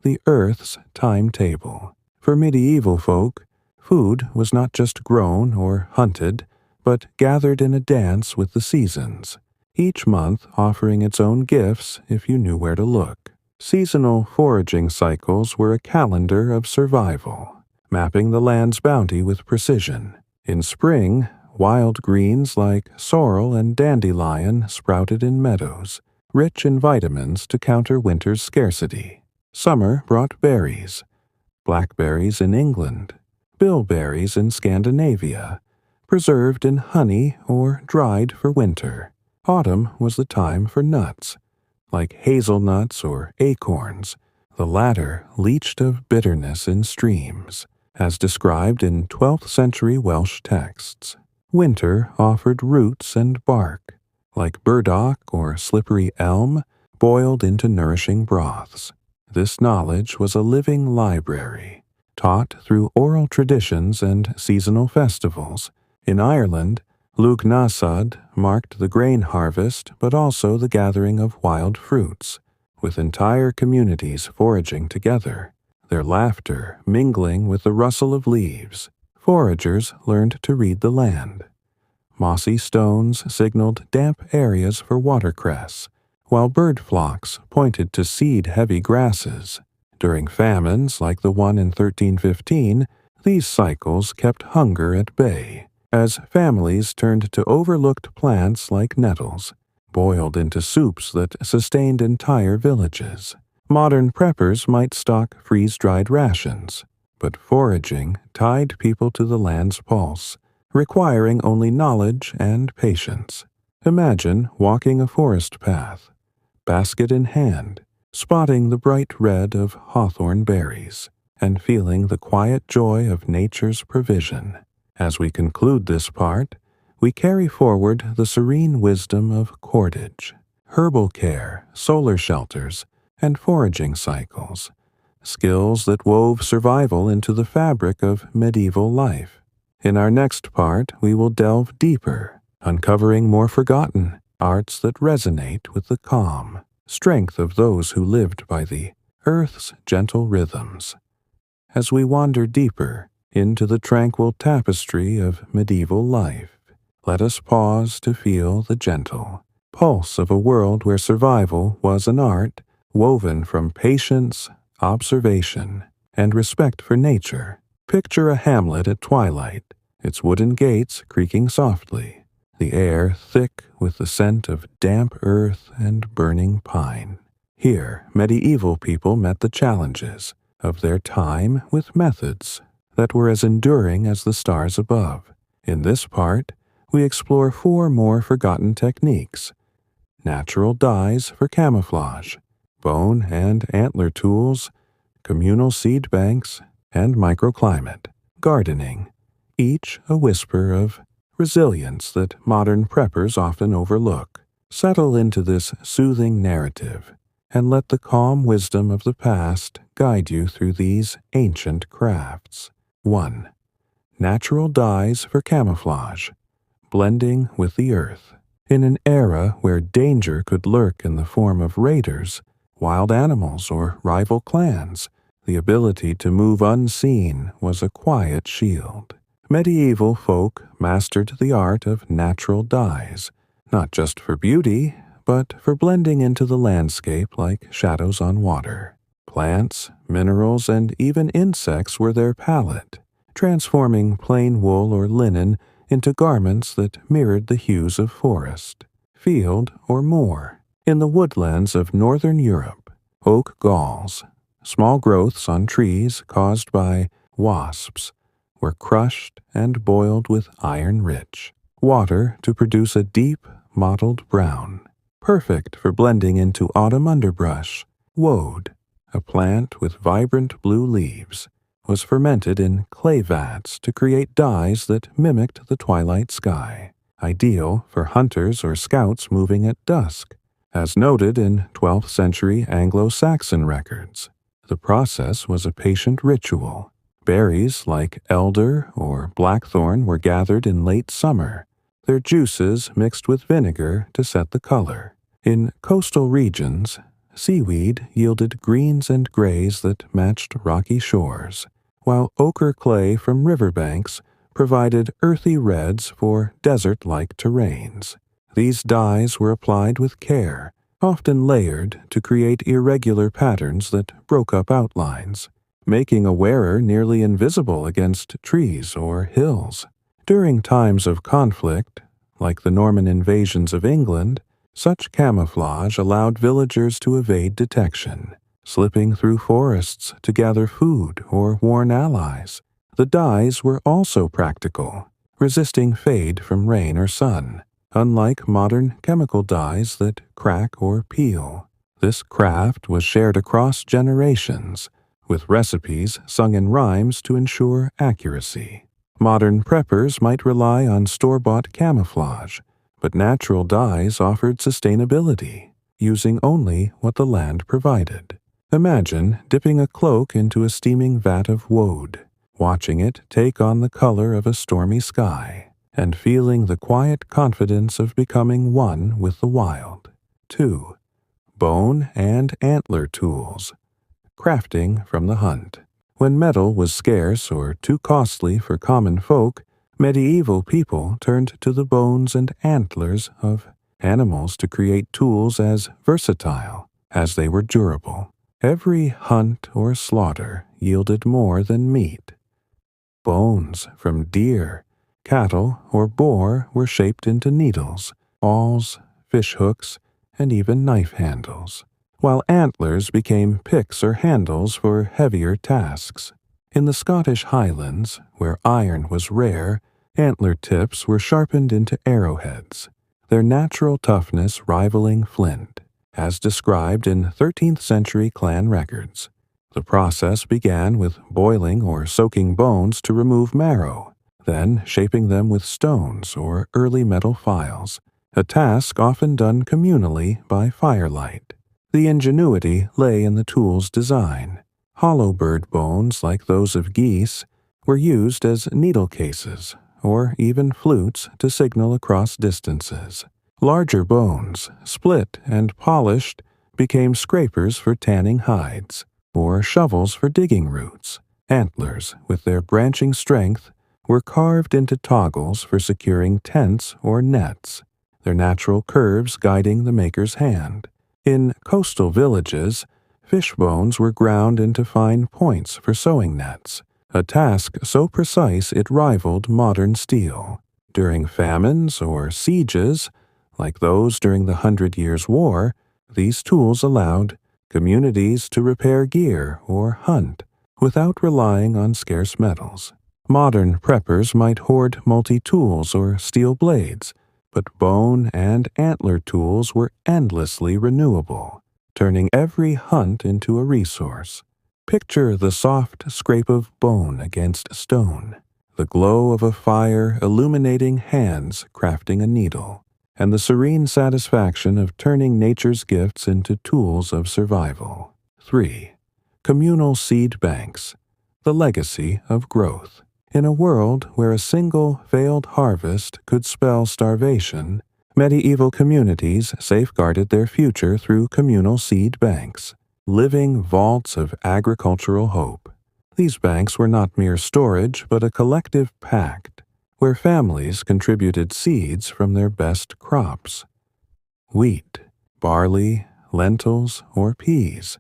The Earth's timetable. For medieval folk, food was not just grown or hunted, but gathered in a dance with the seasons, each month offering its own gifts if you knew where to look. Seasonal foraging cycles were a calendar of survival, mapping the land's bounty with precision. In spring, wild greens like sorrel and dandelion sprouted in meadows, rich in vitamins to counter winter's scarcity. Summer brought berries, blackberries in England, bilberries in Scandinavia, preserved in honey or dried for winter. Autumn was the time for nuts, like hazelnuts or acorns, the latter leached of bitterness in streams, as described in 12th century Welsh texts. Winter offered roots and bark, like burdock or slippery elm, boiled into nourishing broths. This knowledge was a living library, taught through oral traditions and seasonal festivals. In Ireland, Lug Nasad marked the grain harvest but also the gathering of wild fruits, with entire communities foraging together, their laughter mingling with the rustle of leaves. Foragers learned to read the land. Mossy stones signaled damp areas for watercress, while bird flocks pointed to seed-heavy grasses. During famines like the one in 1315, these cycles kept hunger at bay, as families turned to overlooked plants like nettles, boiled into soups that sustained entire villages. Modern preppers might stock freeze-dried rations, but foraging tied people to the land's pulse, requiring only knowledge and patience. Imagine walking a forest path, basket in hand, spotting the bright red of hawthorn berries, and feeling the quiet joy of nature's provision. As we conclude this part, we carry forward the serene wisdom of cordage, herbal care, solar shelters, and foraging cycles, skills that wove survival into the fabric of medieval life. In our next part, we will delve deeper, uncovering more forgotten arts that resonate with the calm strength of those who lived by the earth's gentle rhythms. As we wander deeper into the tranquil tapestry of medieval life, let us pause to feel the gentle pulse of a world where survival was an art woven from patience, observation, and respect for nature. Picture a hamlet at twilight, its wooden gates creaking softly, the air thick with the scent of damp earth and burning pine. Here, medieval people met the challenges of their time with methods that were as enduring as the stars above. In this part, we explore 4 more forgotten techniques: natural dyes for camouflage, bone and antler tools, communal seed banks, and microclimate gardening, each a whisper of resilience that modern preppers often overlook. Settle into this soothing narrative and let the calm wisdom of the past guide you through these ancient crafts. 1. Natural dyes for camouflage, blending with the earth. In an era where danger could lurk in the form of raiders, wild animals, or rival clans, the ability to move unseen was a quiet shield. Medieval folk mastered the art of natural dyes, not just for beauty, but for blending into the landscape like shadows on water. Plants, minerals, and even insects were their palette, transforming plain wool or linen into garments that mirrored the hues of forest, field, or moor. In the woodlands of northern Europe, oak galls, small growths on trees caused by wasps, were crushed and boiled with iron-rich water to produce a deep, mottled brown, perfect for blending into autumn underbrush. Woad, a plant with vibrant blue leaves, was fermented in clay vats to create dyes that mimicked the twilight sky, ideal for hunters or scouts moving at dusk. As noted in 12th century Anglo-Saxon records, the process was a patient ritual. Berries like elder or blackthorn were gathered in late summer, their juices mixed with vinegar to set the color. In coastal regions, seaweed yielded greens and grays that matched rocky shores, while ochre clay from riverbanks provided earthy reds for desert-like terrains. These dyes were applied with care, often layered to create irregular patterns that broke up outlines, making a wearer nearly invisible against trees or hills. During times of conflict, like the Norman invasions of England, such camouflage allowed villagers to evade detection, slipping through forests to gather food or warn allies. The dyes were also practical, resisting fade from rain or sun. Unlike modern chemical dyes that crack or peel, this craft was shared across generations, with recipes sung in rhymes to ensure accuracy. Modern preppers might rely on store-bought camouflage, but natural dyes offered sustainability, using only what the land provided. Imagine dipping a cloak into a steaming vat of woad, watching it take on the color of a stormy sky, and feeling the quiet confidence of becoming one with the wild. 2. Bone and antler tools, crafting from the hunt. When metal was scarce or too costly for common folk, medieval people turned to the bones and antlers of animals to create tools as versatile as they were durable. Every hunt or slaughter yielded more than meat. Bones from deer, cattle, or boar were shaped into needles, awls, fish hooks, and even knife handles, while antlers became picks or handles for heavier tasks. In the Scottish Highlands, where iron was rare, antler tips were sharpened into arrowheads, their natural toughness rivaling flint, as described in 13th century clan records. The process began with boiling or soaking bones to remove marrow, then shaping them with stones or early metal files, a task often done communally by firelight. The ingenuity lay in the tool's design. Hollow bird bones, like those of geese, were used as needle cases or even flutes to signal across distances. Larger bones, split and polished, became scrapers for tanning hides or shovels for digging roots. Antlers, with their branching strength, were carved into toggles for securing tents or nets, their natural curves guiding the maker's hand. In coastal villages, fish bones were ground into fine points for sewing nets, a task so precise it rivaled modern steel. During famines or sieges, like those during the 100 Years' War, these tools allowed communities to repair gear or hunt without relying on scarce metals. Modern preppers might hoard multi-tools or steel blades, but bone and antler tools were endlessly renewable, turning every hunt into a resource. Picture the soft scrape of bone against stone, the glow of a fire illuminating hands crafting a needle, and the serene satisfaction of turning nature's gifts into tools of survival. 3. Communal seed banks, the legacy of growth. In a world where a single failed harvest could spell starvation, medieval communities safeguarded their future through communal seed banks, living vaults of agricultural hope. These banks were not mere storage, but a collective pact, where families contributed seeds from their best crops, wheat, barley, lentils, or peas,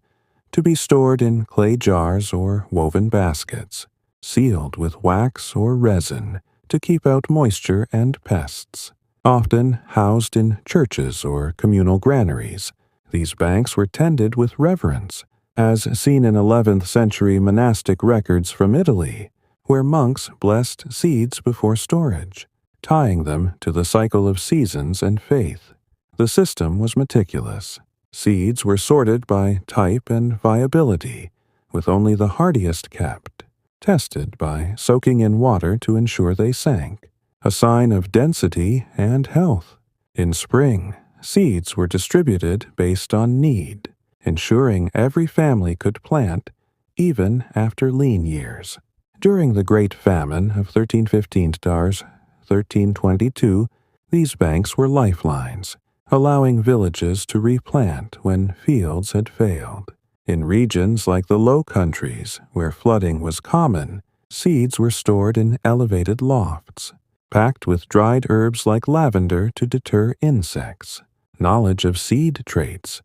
to be stored in clay jars or woven baskets, sealed with wax or resin to keep out moisture and pests. Often housed in churches or communal granaries, these banks were tended with reverence, as seen in 11th century monastic records from Italy, where monks blessed seeds before storage, tying them to the cycle of seasons and faith. The system was meticulous. Seeds were sorted by type and viability, with only the hardiest kept, tested by soaking in water to ensure they sank, a sign of density and health. In spring, seeds were distributed based on need, ensuring every family could plant, even after lean years. During the Great Famine of 1315–1322, these banks were lifelines, allowing villages to replant when fields had failed. In regions like the Low Countries, where flooding was common, seeds were stored in elevated lofts, packed with dried herbs like lavender to deter insects. Knowledge of seed traits,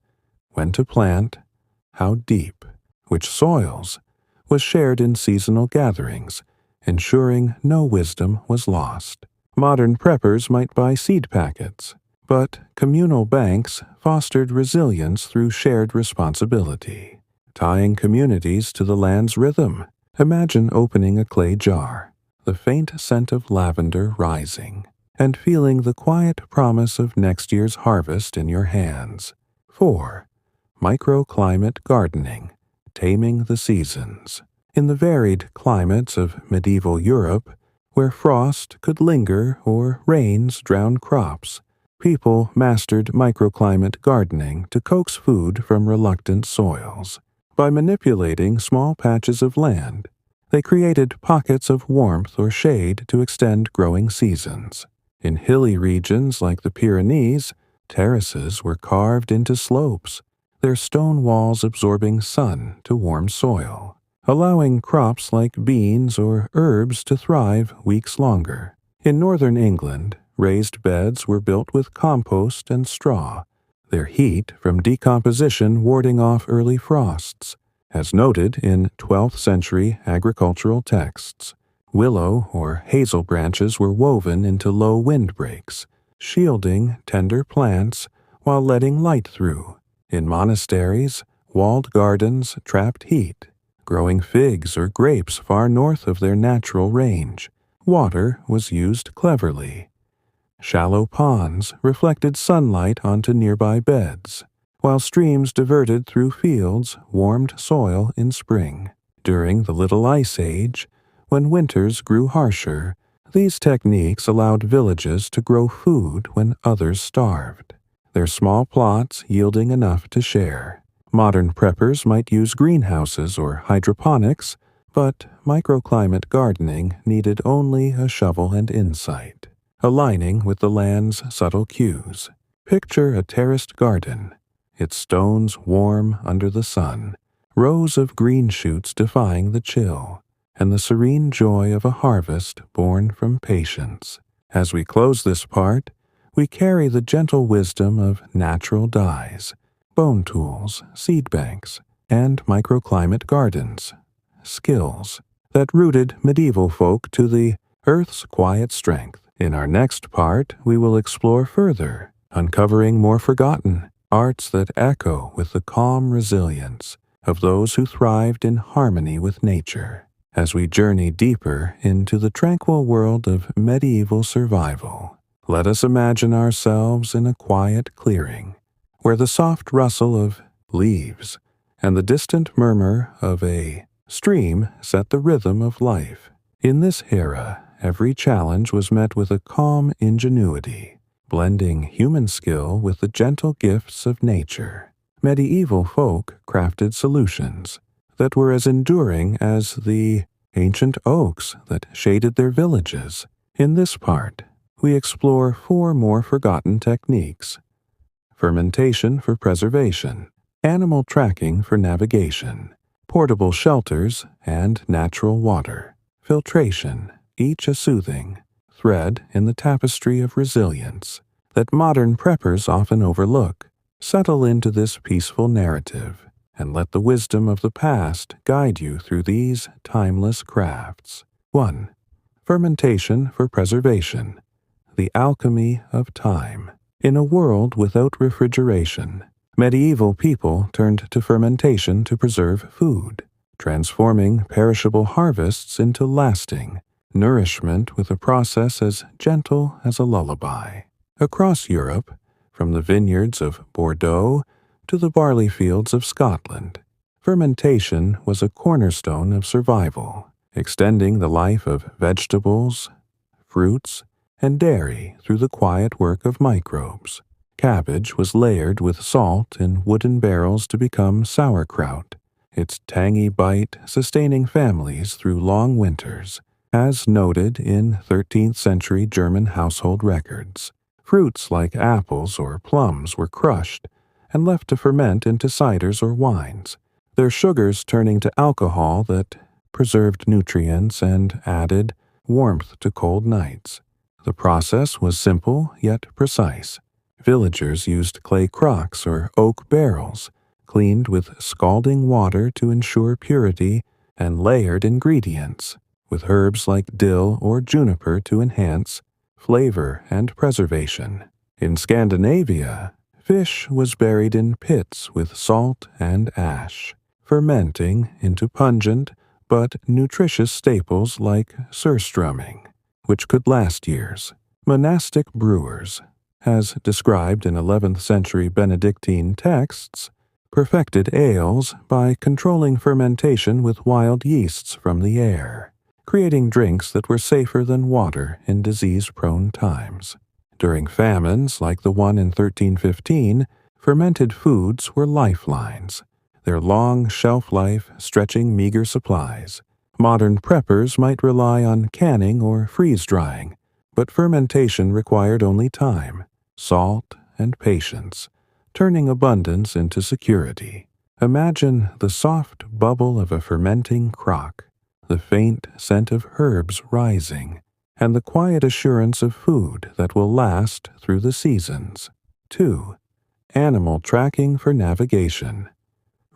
when to plant, how deep, which soils, was shared in seasonal gatherings, ensuring no wisdom was lost. Modern preppers might buy seed packets, but communal banks fostered resilience through shared responsibility, tying communities to the land's rhythm. Imagine opening a clay jar, the faint scent of lavender rising, and feeling the quiet promise of next year's harvest in your hands. 4. Microclimate gardening, taming the seasons. In the varied climates of medieval Europe, where frost could linger or rains drown crops, people mastered microclimate gardening to coax food from reluctant soils. By manipulating small patches of land, they created pockets of warmth or shade to extend growing seasons. In hilly regions like the Pyrenees, terraces were carved into slopes, their stone walls absorbing sun to warm soil, allowing crops like beans or herbs to thrive weeks longer. In northern England, raised beds were built with compost and straw, their heat from decomposition warding off early frosts. As noted in 12th century agricultural texts, willow or hazel branches were woven into low windbreaks, shielding tender plants while letting light through. In monasteries, walled gardens trapped heat, growing figs or grapes far north of their natural range. Water was used cleverly. Shallow ponds reflected sunlight onto nearby beds, while streams diverted through fields warmed soil in spring. During the Little Ice Age, when winters grew harsher, these techniques allowed villages to grow food when others starved, their small plots yielding enough to share. Modern preppers might use greenhouses or hydroponics, but microclimate gardening needed only a shovel and insight, aligning with the land's subtle cues. Picture a terraced garden, its stones warm under the sun, rows of green shoots defying the chill, and the serene joy of a harvest born from patience. As we close this part, we carry the gentle wisdom of natural dyes, bone tools, seed banks, and microclimate gardens, skills that rooted medieval folk to the earth's quiet strength. In our next part, we will explore further, uncovering more forgotten arts that echo with the calm resilience of those who thrived in harmony with nature. As we journey deeper into the tranquil world of medieval survival, let us imagine ourselves in a quiet clearing, where the soft rustle of leaves and the distant murmur of a stream set the rhythm of life. In this era, every challenge was met with a calm ingenuity, blending human skill with the gentle gifts of nature. Medieval folk crafted solutions that were as enduring as the ancient oaks that shaded their villages. In this part, we explore 4 more forgotten techniques: fermentation for preservation, animal tracking for navigation, portable shelters and natural water, filtration, each a soothing thread in the tapestry of resilience that modern preppers often overlook. Settle into this peaceful narrative and let the wisdom of the past guide you through these timeless crafts. 1. Fermentation for preservation, the alchemy of time. In a world without refrigeration, medieval people turned to fermentation to preserve food, transforming perishable harvests into lasting nourishment with a process as gentle as a lullaby. Across Europe, from the vineyards of Bordeaux to the barley fields of Scotland, fermentation was a cornerstone of survival, extending the life of vegetables, fruits, and dairy through the quiet work of microbes. Cabbage was layered with salt in wooden barrels to become sauerkraut, its tangy bite sustaining families through long winters, as noted in 13th century German household records. Fruits like apples or plums were crushed and left to ferment into ciders or wines, their sugars turning to alcohol that preserved nutrients and added warmth to cold nights. The process was simple yet precise. Villagers used clay crocks or oak barrels, cleaned with scalding water to ensure purity, and layered ingredients, with herbs like dill or juniper to enhance flavor and preservation. In Scandinavia, fish was buried in pits with salt and ash, fermenting into pungent but nutritious staples like surströmming, which could last years. Monastic brewers, as described in 11th century Benedictine texts, perfected ales by controlling fermentation with wild yeasts from the air, creating drinks that were safer than water in disease-prone times. During famines like the one in 1315, fermented foods were lifelines, their long shelf life stretching meager supplies. Modern preppers might rely on canning or freeze-drying, but fermentation required only time, salt, and patience, turning abundance into security. Imagine the soft bubble of a fermenting crock, the faint scent of herbs rising, and the quiet assurance of food that will last through the seasons. 2. Animal tracking for navigation,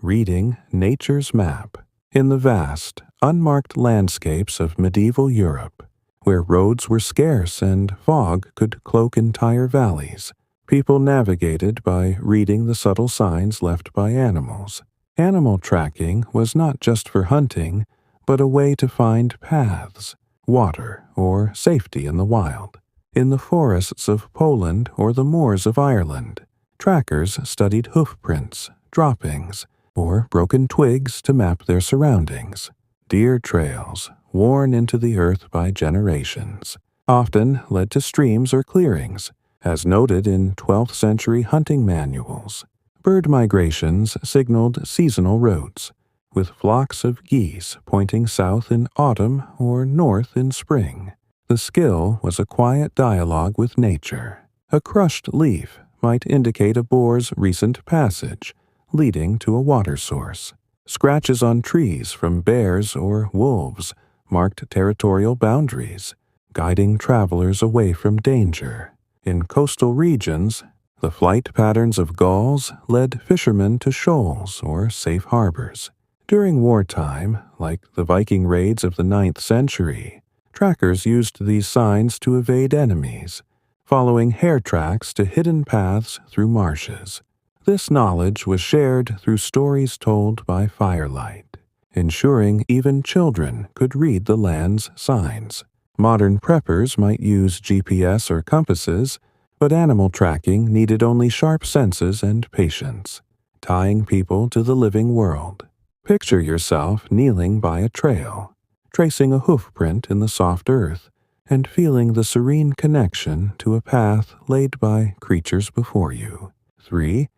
reading nature's map. In the vast, unmarked landscapes of medieval Europe, where roads were scarce and fog could cloak entire valleys, people navigated by reading the subtle signs left by animals. Animal tracking was not just for hunting, but a way to find paths, water, or safety in the wild. In the forests of Poland or the moors of Ireland, trackers studied hoofprints, droppings, or broken twigs to map their surroundings. Deer trails, worn into the earth by generations, often led to streams or clearings, as noted in 12th century hunting manuals. Bird migrations signaled seasonal routes, with flocks of geese pointing south in autumn or north in spring. The skill was a quiet dialogue with nature. A crushed leaf might indicate a boar's recent passage, leading to a water source. Scratches on trees from bears or wolves marked territorial boundaries, guiding travelers away from danger. In coastal regions, the flight patterns of gulls led fishermen to shoals or safe harbors. During wartime, like the Viking raids of the 9th century, trackers used these signs to evade enemies, following hare tracks to hidden paths through marshes. This knowledge was shared through stories told by firelight, ensuring even children could read the land's signs. Modern preppers might use GPS or compasses, but animal tracking needed only sharp senses and patience, tying people to the living world. Picture yourself kneeling by a trail, tracing a hoofprint in the soft earth, and feeling the serene connection to a path laid by creatures before you. 3.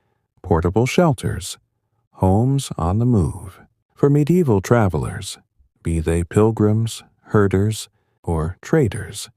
Portable shelters, homes on the move. For medieval travelers, be they pilgrims, herders, or traders,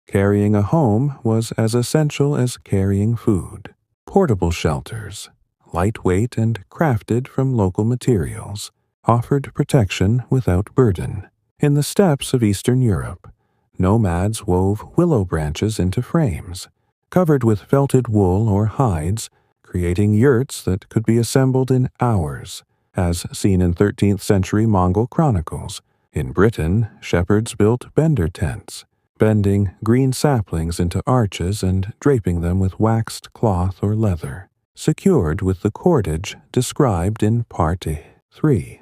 carrying a home was as essential as carrying food. Portable shelters, lightweight and crafted from local materials, offered protection without burden. In the steppes of Eastern Europe, nomads wove willow branches into frames, covered with felted wool or hides, creating yurts that could be assembled in hours, as seen in 13th century Mongol chronicles. In Britain, shepherds built bender tents, bending green saplings into arches and draping them with waxed cloth or leather, secured with the cordage described in Part 3.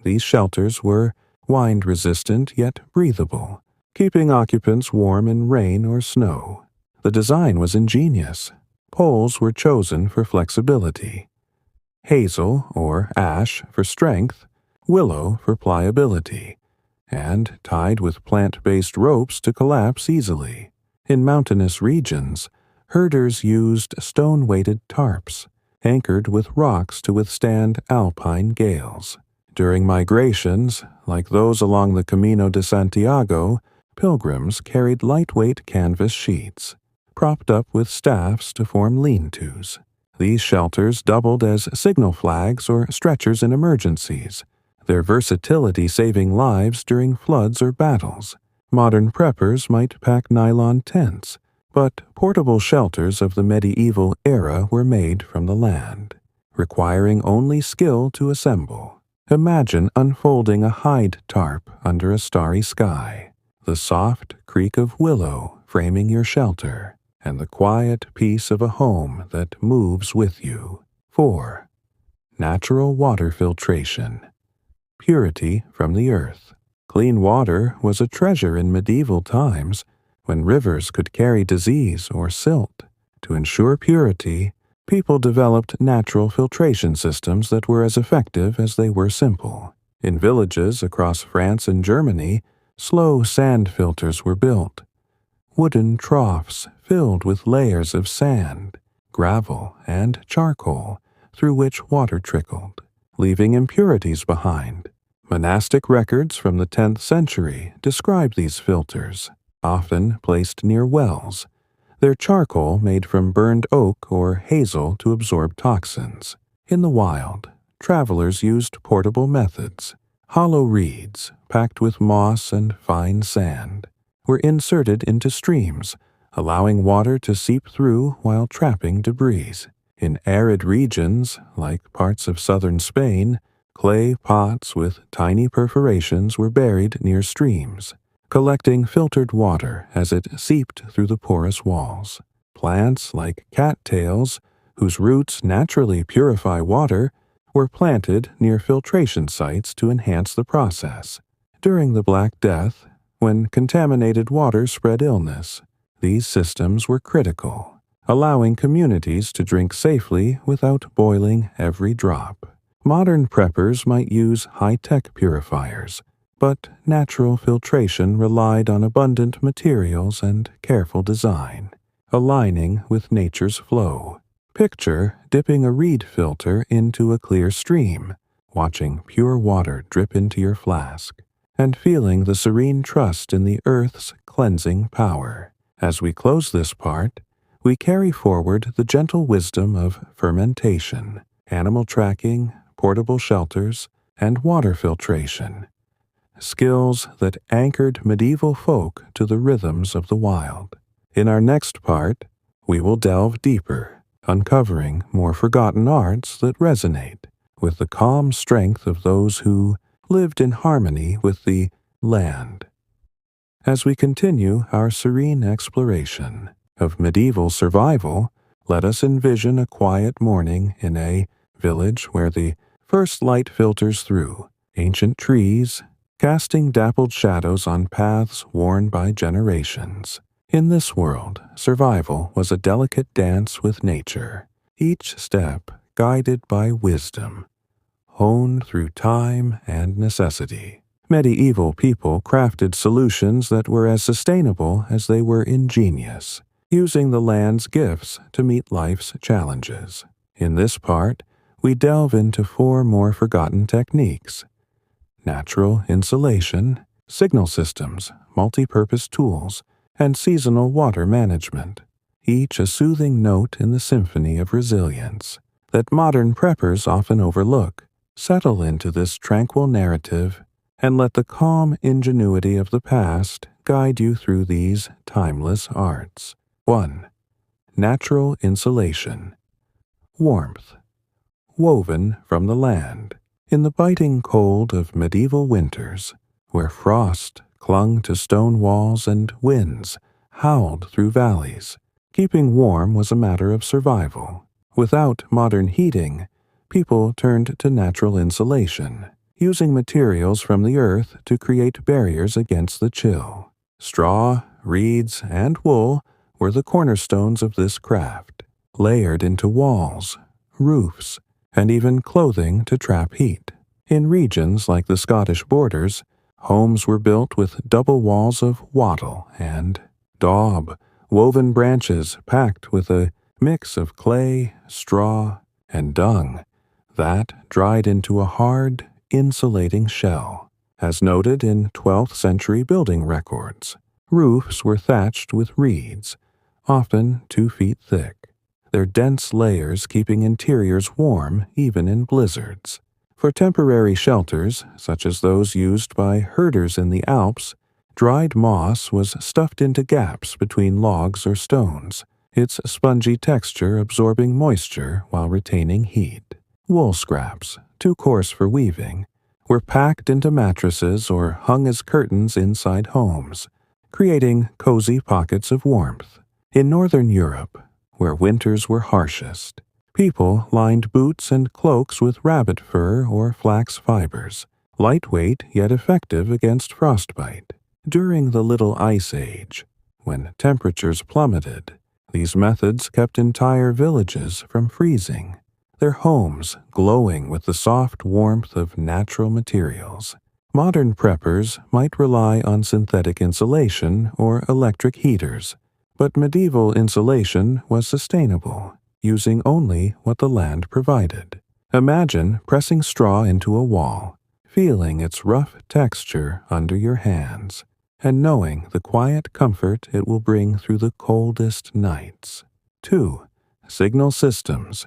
These shelters were wind-resistant yet breathable, keeping occupants warm in rain or snow. The design was ingenious. Poles were chosen for flexibility. Hazel or ash for strength, willow for pliability, and tied with plant-based ropes to collapse easily. In mountainous regions, herders used stone-weighted tarps, anchored with rocks to withstand alpine gales. During migrations, like those along the Camino de Santiago, pilgrims carried lightweight canvas sheets, propped up with staffs to form lean-tos. These shelters doubled as signal flags or stretchers in emergencies, their versatility saving lives during floods or battles. Modern preppers might pack nylon tents, but portable shelters of the medieval era were made from the land, requiring only skill to assemble. Imagine unfolding a hide tarp under a starry sky, the soft creak of willow framing your shelter, and the quiet peace of a home that moves with you. 4. Natural water filtration. Purity from the earth. Clean water was a treasure in medieval times, when rivers could carry disease or silt. To ensure purity, people developed natural filtration systems that were as effective as they were simple. In villages across France and Germany, slow sand filters were built, wooden troughs filled with layers of sand, gravel, and charcoal through which water trickled, leaving impurities behind. Monastic records from the 10th century describe these filters, often placed near wells, their charcoal made from burned oak or hazel to absorb toxins. In the wild, travelers used portable methods. Hollow reeds, packed with moss and fine sand, were inserted into streams, allowing water to seep through while trapping debris. In arid regions, like parts of southern Spain, clay pots with tiny perforations were buried near streams, collecting filtered water as it seeped through the porous walls. Plants like cattails, whose roots naturally purify water, were planted near filtration sites to enhance the process. During the Black Death, when contaminated water spread illness, these systems were critical, allowing communities to drink safely without boiling every drop. Modern preppers might use high-tech purifiers, but natural filtration relied on abundant materials and careful design, aligning with nature's flow. Picture dipping a reed filter into a clear stream, watching pure water drip into your flask, and feeling the serene trust in the earth's cleansing power. As we close this part, we carry forward the gentle wisdom of fermentation, animal tracking, portable shelters, and water filtration, skills that anchored medieval folk to the rhythms of the wild. In our next part, we will delve deeper, uncovering more forgotten arts that resonate with the calm strength of those who lived in harmony with the land. As we continue our serene exploration of medieval survival, let us envision a quiet morning in a village where the first light filters through ancient trees, casting dappled shadows on paths worn by generations. In this world, survival was a delicate dance with nature, each step guided by wisdom, honed through time and necessity. Medieval people crafted solutions that were as sustainable as they were ingenious, using the land's gifts to meet life's challenges. In this part, we delve into 4 more forgotten techniques: natural insulation, signal systems, multi-purpose tools, and seasonal water management, each a soothing note in the symphony of resilience that modern preppers often overlook. Settle into this tranquil narrative and let the calm ingenuity of the past guide you through these timeless arts. 1. Natural insulation. Warmth. Woven from the land. In the biting cold of medieval winters, where frost clung to stone walls and winds howled through valleys, keeping warm was a matter of survival. Without modern heating, people turned to natural insulation, using materials from the earth to create barriers against the chill. Straw, reeds, and wool were the cornerstones of this craft, layered into walls, roofs, and even clothing to trap heat. In regions like the Scottish borders, homes were built with double walls of wattle and daub, woven branches packed with a mix of clay, straw, and dung that dried into a hard, insulating shell. As noted in 12th century building records, roofs were thatched with reeds, often 2 feet thick, their dense layers keeping interiors warm even in blizzards. For temporary shelters, such as those used by herders in the Alps, dried moss was stuffed into gaps between logs or stones, its spongy texture absorbing moisture while retaining heat. Wool scraps, too coarse for weaving, were packed into mattresses or hung as curtains inside homes, creating cozy pockets of warmth. In Northern Europe, where winters were harshest, people lined boots and cloaks with rabbit fur or flax fibers, lightweight yet effective against frostbite. During the Little Ice Age, when temperatures plummeted, these methods kept entire villages from freezing, their homes glowing with the soft warmth of natural materials. Modern preppers might rely on synthetic insulation or electric heaters, but medieval insulation was sustainable, using only what the land provided. Imagine pressing straw into a wall, feeling its rough texture under your hands, and knowing the quiet comfort it will bring through the coldest nights. 2. Signal systems.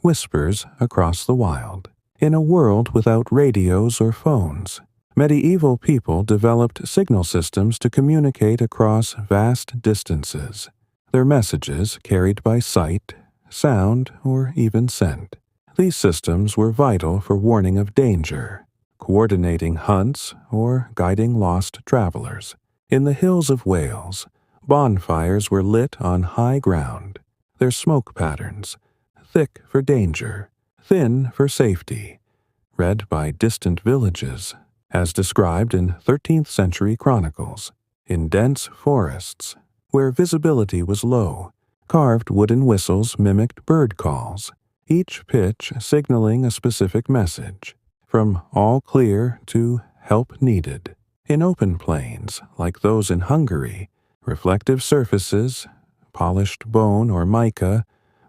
Whispers across the wild. In a world without radios or phones, medieval people developed signal systems to communicate across vast distances, their messages carried by sight, sound, or even scent. These systems were vital for warning of danger, coordinating hunts, or guiding lost travelers. In the hills of Wales, bonfires were lit on high ground, their smoke patterns, thick for danger, thin for safety, read by distant villages, as described in 13th century chronicles. In dense forests, where visibility was low, carved wooden whistles mimicked bird calls, each pitch signaling a specific message, from all clear to help needed. In open plains, like those in Hungary, reflective surfaces, polished bone or mica,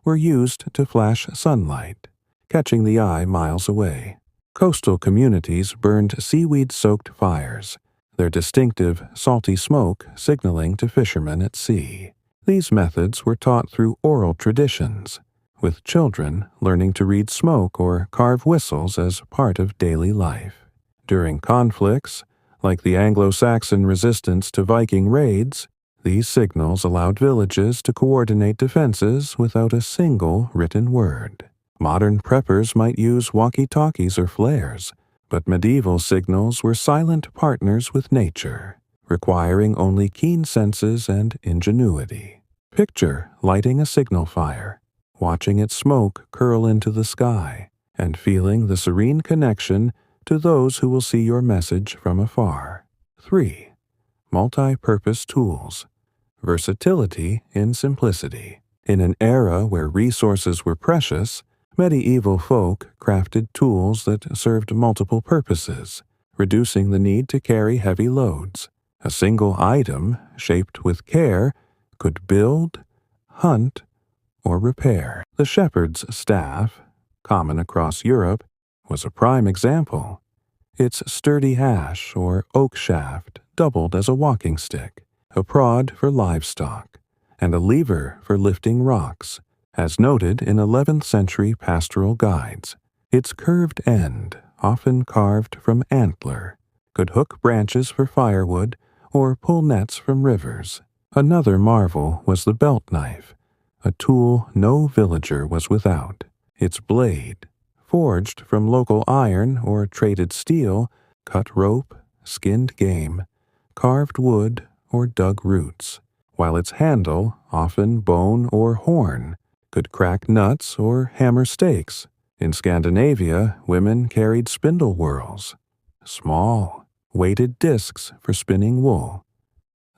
were used to flash sunlight, catching the eye miles away. Coastal communities burned seaweed-soaked fires, their distinctive, salty smoke signaling to fishermen at sea. These methods were taught through oral traditions, with children learning to read smoke or carve whistles as part of daily life. During conflicts, like the Anglo-Saxon resistance to Viking raids, these signals allowed villages to coordinate defenses without a single written word. Modern preppers might use walkie-talkies or flares, but medieval signals were silent partners with nature, requiring only keen senses and ingenuity. Picture lighting a signal fire, watching its smoke curl into the sky, and feeling the serene connection to those who will see your message from afar. 3. Multi-purpose tools. Versatility in simplicity. In an era where resources were precious, medieval folk crafted tools that served multiple purposes, reducing the need to carry heavy loads. A single item, shaped with care, could build, hunt, or repair. The shepherd's staff, common across Europe, was a prime example. Its sturdy hash or oak shaft doubled as a walking stick, a prod for livestock, and a lever for lifting rocks, as noted in 11th century pastoral guides. Its curved end, often carved from antler, could hook branches for firewood or pull nets from rivers. Another marvel was the belt knife, a tool no villager was without. Its blade, forged from local iron or traded steel, cut rope, skinned game, carved wood, or dug roots, while its handle, often bone or horn, could crack nuts or hammer stakes. In Scandinavia, women carried spindle whorls, small, weighted discs for spinning wool.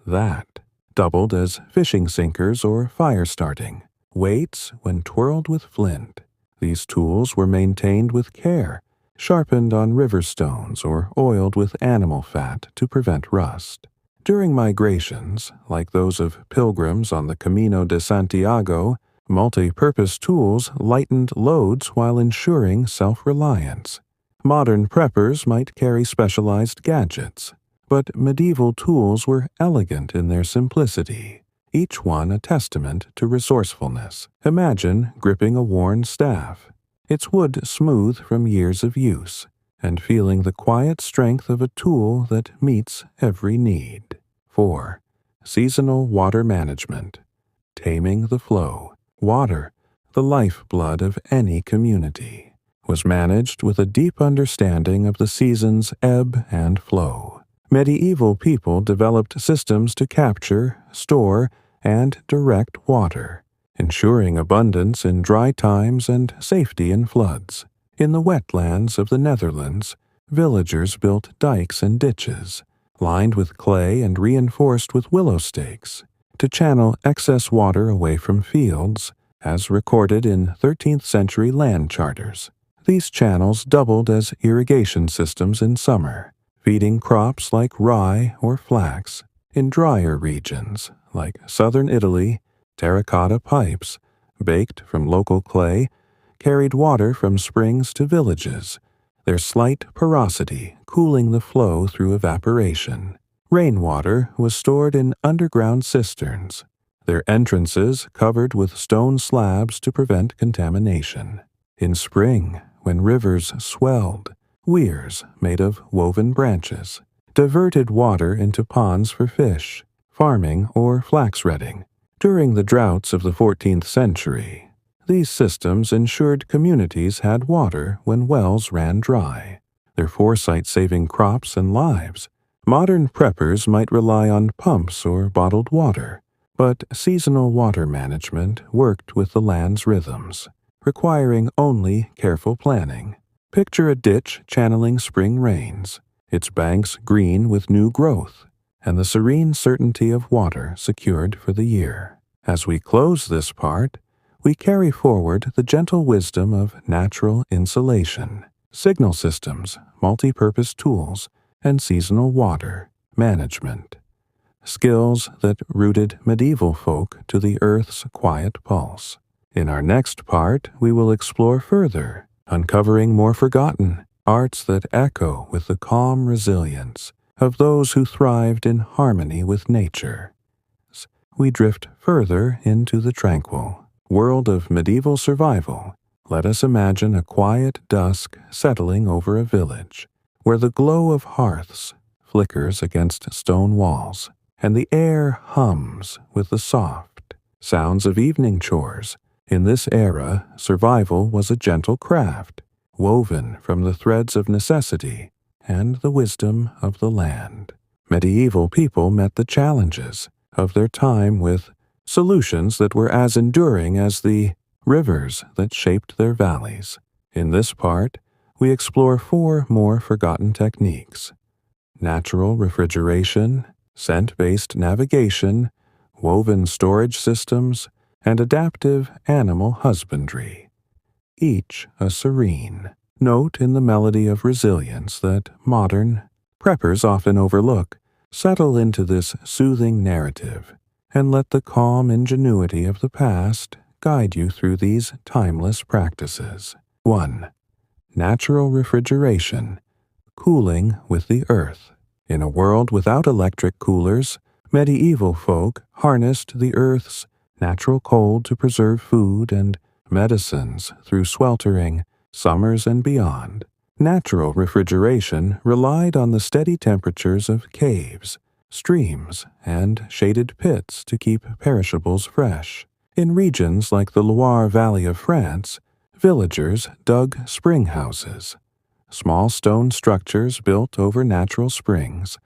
That doubled as fishing sinkers or fire starting, weights when twirled with flint. These tools were maintained with care, sharpened on river stones or oiled with animal fat to prevent rust. During migrations, like those of pilgrims on the Camino de Santiago, multi-purpose tools lightened loads while ensuring self-reliance. Modern preppers might carry specialized gadgets, but medieval tools were elegant in their simplicity, each one a testament to resourcefulness. Imagine gripping a worn staff, its wood smooth from years of use, and feeling the quiet strength of a tool that meets every need. 4. Seasonal water management. Taming the flow. Water, the lifeblood of any community, was managed with a deep understanding of the season's ebb and flow. Medieval people developed systems to capture, store, and direct water, ensuring abundance in dry times and safety in floods. In the wetlands of the Netherlands, villagers built dikes and ditches, lined with clay and reinforced with willow stakes, to channel excess water away from fields, as recorded in 13th century land charters. These channels doubled as irrigation systems in summer, feeding crops like rye or flax. In drier regions, like southern Italy, terracotta pipes, baked from local clay, carried water from springs to villages, their slight porosity cooling the flow through evaporation. Rainwater was stored in underground cisterns, their entrances covered with stone slabs to prevent contamination. In spring, when rivers swelled, weirs made of woven branches diverted water into ponds for fish, farming, or flax-redding. During the droughts of the 14th century, these systems ensured communities had water when wells ran dry, their foresight saving crops and lives. Modern preppers might rely on pumps or bottled water, but seasonal water management worked with the land's rhythms, requiring only careful planning. Picture a ditch channeling spring rains, its banks green with new growth, and the serene certainty of water secured for the year. As we close this part, we carry forward the gentle wisdom of natural insulation, signal systems, multi-purpose tools, and seasonal water management, skills that rooted medieval folk to the earth's quiet pulse. In our next part, we will explore further, uncovering more forgotten arts that echo with the calm resilience of those who thrived in harmony with nature. We drift further into the tranquil world of medieval survival. Let us imagine a quiet dusk settling over a village, where the glow of hearths flickers against stone walls, and the air hums with the soft sounds of evening chores. In this era, survival was a gentle craft, woven from the threads of necessity and the wisdom of the land. Medieval people met the challenges of their time with solutions that were as enduring as the rivers that shaped their valleys. In this part, we explore 4 more forgotten techniques: natural refrigeration, scent-based navigation, woven storage systems, and adaptive animal husbandry, each a serene note in the melody of resilience that modern preppers often overlook. Settle into this soothing narrative, and let the calm ingenuity of the past guide you through these timeless practices. 1. Natural refrigeration, cooling with the earth. In a world without electric coolers, medieval folk harnessed the earth's natural cold to preserve food and medicines through sweltering summers and beyond. Natural refrigeration relied on the steady temperatures of caves, streams, and shaded pits to keep perishables fresh. In regions like the Loire Valley of France, villagers dug spring houses, small stone structures built over natural springs,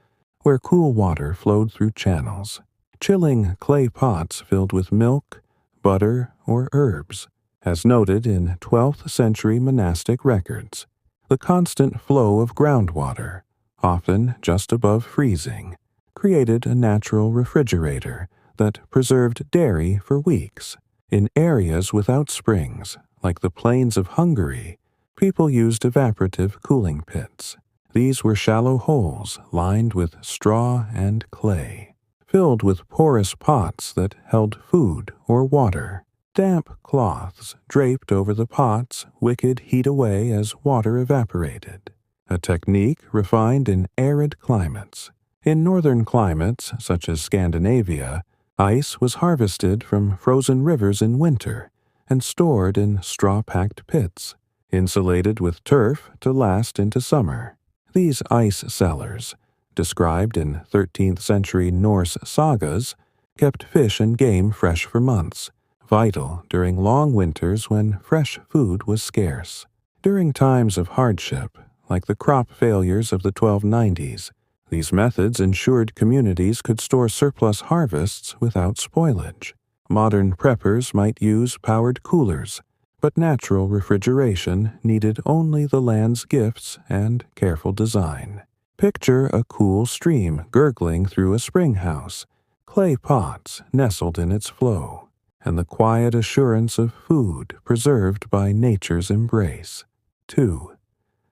where cool water flowed through channels. Chilling clay pots filled with milk, butter, or herbs. As noted in 12th century monastic records, the constant flow of groundwater, often just above freezing, created a natural refrigerator that preserved dairy for weeks. In areas without springs, like the plains of Hungary, people used evaporative cooling pits. These were shallow holes lined with straw and clay, filled with porous pots that held food or water. Damp cloths draped over the pots wicked heat away as water evaporated, a technique refined in arid climates. In northern climates, such as Scandinavia, ice was harvested from frozen rivers in winter and stored in straw-packed pits, insulated with turf to last into summer. These ice cellars, described in 13th century Norse sagas, kept fish and game fresh for months, vital during long winters when fresh food was scarce. During times of hardship, like the crop failures of the 1290s, these methods ensured communities could store surplus harvests without spoilage. Modern preppers might use powered coolers, but natural refrigeration needed only the land's gifts and careful design. Picture a cool stream gurgling through a spring house, clay pots nestled in its flow, and the quiet assurance of food preserved by nature's embrace. 2.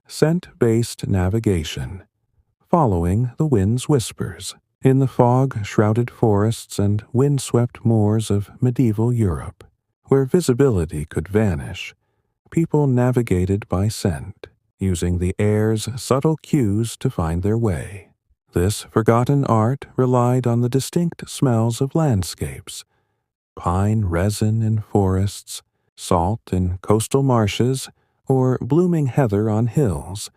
Scent-based navigation, following the wind's whispers. In the fog-shrouded forests and wind-swept moors of medieval Europe, where visibility could vanish, people navigated by scent, using the air's subtle cues to find their way. This forgotten art relied on the distinct smells of landscapes, pine resin in forests, salt in coastal marshes, or blooming heather on hills,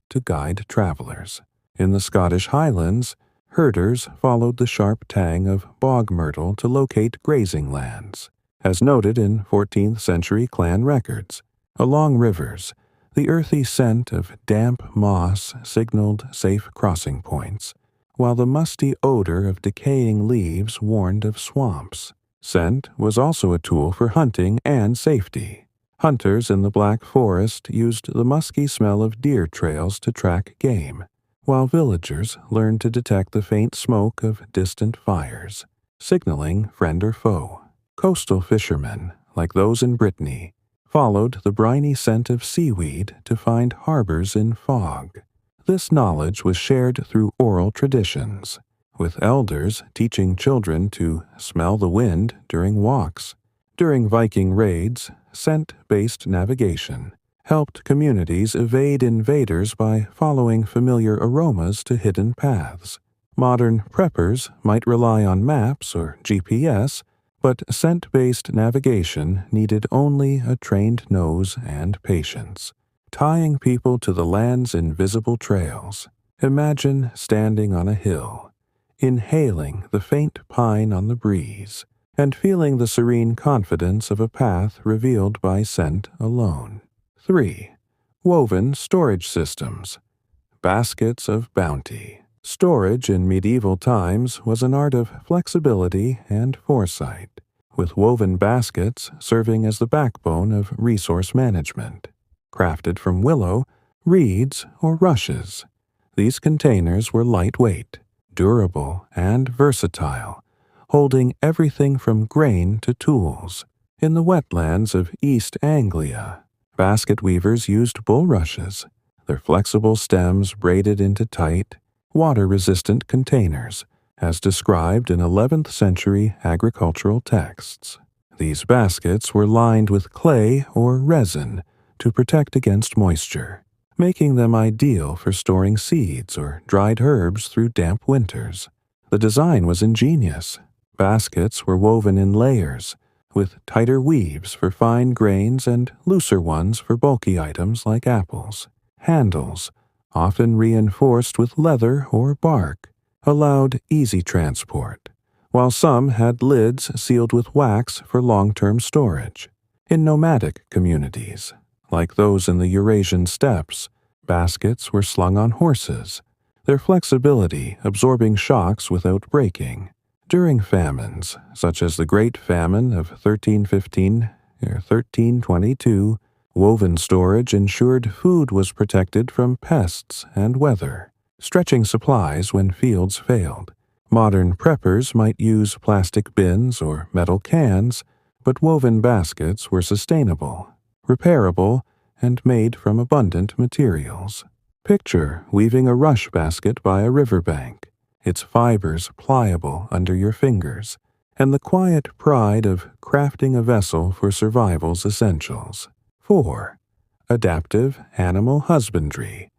to guide travelers. In the Scottish Highlands, herders followed the sharp tang of bog myrtle to locate grazing lands. As noted in 14th century clan records, along rivers, the earthy scent of damp moss signaled safe crossing points, while the musty odor of decaying leaves warned of swamps. Scent was also a tool for hunting and safety. Hunters in the Black Forest used the musky smell of deer trails to track game, while villagers learned to detect the faint smoke of distant fires, signaling friend or foe. Coastal fishermen, like those in Brittany, followed the briny scent of seaweed to find harbors in fog. This knowledge was shared through oral traditions, with elders teaching children to smell the wind during walks. During Viking raids, scent-based navigation helped communities evade invaders by following familiar aromas to hidden paths. Modern preppers might rely on maps or GPS, but scent-based navigation needed only a trained nose and patience, tying people to the land's invisible trails. Imagine standing on a hill, inhaling the faint pine on the breeze, and feeling the serene confidence of a path revealed by scent alone. 3. Woven storage systems. Baskets of bounty. Storage in medieval times was an art of flexibility and foresight, with woven baskets serving as the backbone of resource management. Crafted from willow, reeds, or rushes, these containers were lightweight, durable, and versatile, holding everything from grain to tools. In the wetlands of East Anglia, basket weavers used bulrushes, their flexible stems braided into tight, water-resistant containers, as described in 11th century agricultural texts. These baskets were lined with clay or resin to protect against moisture, making them ideal for storing seeds or dried herbs through damp winters. The design was ingenious. Baskets were woven in layers, with tighter weaves for fine grains and looser ones for bulky items like apples. Handles, often reinforced with leather or bark, allowed easy transport, while some had lids sealed with wax for long-term storage. In nomadic communities, like those in the Eurasian steppes, baskets were slung on horses, their flexibility absorbing shocks without breaking. During famines, such as the Great Famine of 1315 or 1322, woven storage ensured food was protected from pests and weather, stretching supplies when fields failed. Modern preppers might use plastic bins or metal cans, but woven baskets were sustainable, repairable, and made from abundant materials. Picture weaving a rush basket by a riverbank, its fibers pliable under your fingers, and the quiet pride of crafting a vessel for survival's essentials. 4. Adaptive animal husbandry.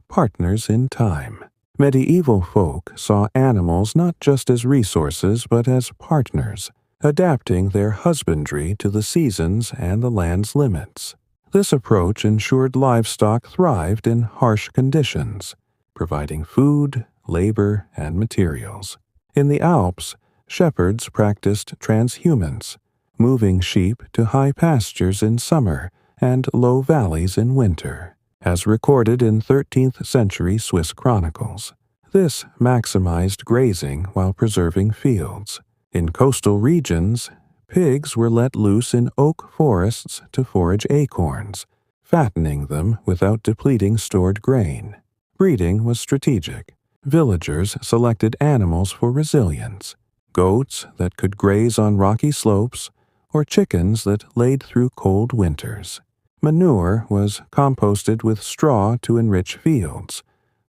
Partners in time. Medieval folk saw animals not just as resources but as partners, adapting their husbandry to the seasons and the land's limits. This approach ensured livestock thrived in harsh conditions, providing food, labor, and materials. In the Alps, shepherds practiced transhumance, moving sheep to high pastures in summer and low valleys in winter, as recorded in 13th century Swiss chronicles. This maximized grazing while preserving fields. In coastal regions, pigs were let loose in oak forests to forage acorns, fattening them without depleting stored grain. Breeding was strategic. Villagers selected animals for resilience, goats that could graze on rocky slopes, or chickens that laid through cold winters. Manure was composted with straw to enrich fields,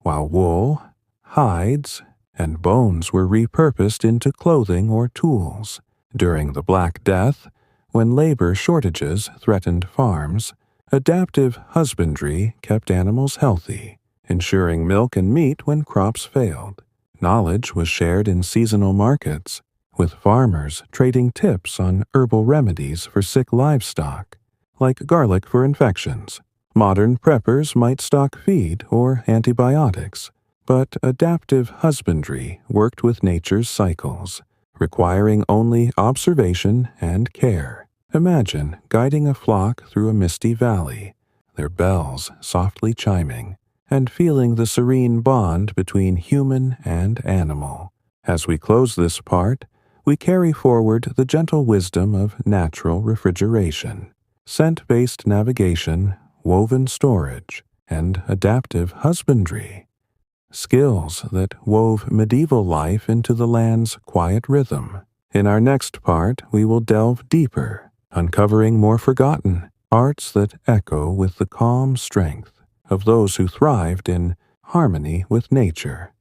while wool, hides, and bones were repurposed into clothing or tools. During the Black Death, when labor shortages threatened farms, adaptive husbandry kept animals healthy, ensuring milk and meat when crops failed. Knowledge was shared in seasonal markets, with farmers trading tips on herbal remedies for sick livestock, like garlic for infections. Modern preppers might stock feed or antibiotics, but adaptive husbandry worked with nature's cycles, requiring only observation and care. Imagine guiding a flock through a misty valley, their bells softly chiming, and feeling the serene bond between human and animal. As we close this part, we carry forward the gentle wisdom of natural refrigeration, scent-based navigation, woven storage, and adaptive husbandry. Skills that wove medieval life into the land's quiet rhythm. In our next part, we will delve deeper, uncovering more forgotten arts that echo with the calm strength of those who thrived in harmony with nature.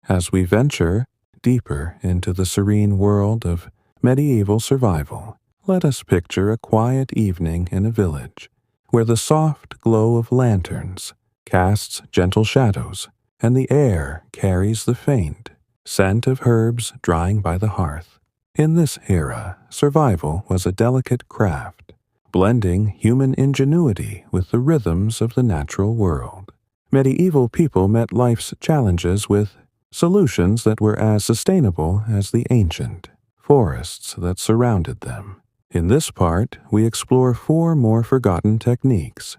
As we venture deeper into the serene world of medieval survival, Let us picture a quiet evening in a village, where the soft glow of lanterns casts gentle shadows, and the air carries the faint scent of herbs drying by the hearth. In this era, survival was a delicate craft, blending human ingenuity with the rhythms of the natural world. Medieval people met life's challenges with solutions that were as sustainable as the ancient forests that surrounded them. In this part, we explore 4 more forgotten techniques: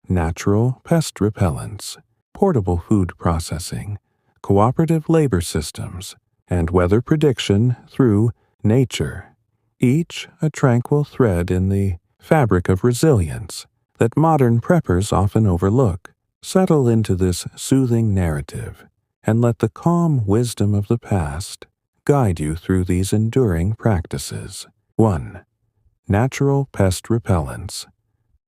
natural pest repellents, portable food processing, cooperative labor systems, and weather prediction through nature, each a tranquil thread in the fabric of resilience that modern preppers often overlook. Settle into this soothing narrative and let the calm wisdom of the past guide you through these enduring practices. 1. Natural pest repellents,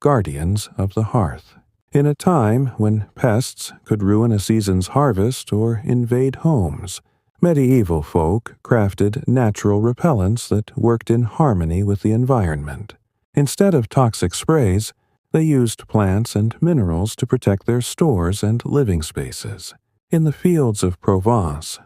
guardians of the hearth. In a time when pests could ruin a season's harvest or invade homes, medieval folk crafted natural repellents that worked in harmony with the environment. Instead of toxic sprays, they used plants and minerals to protect their stores and living spaces. In the fields of Provence,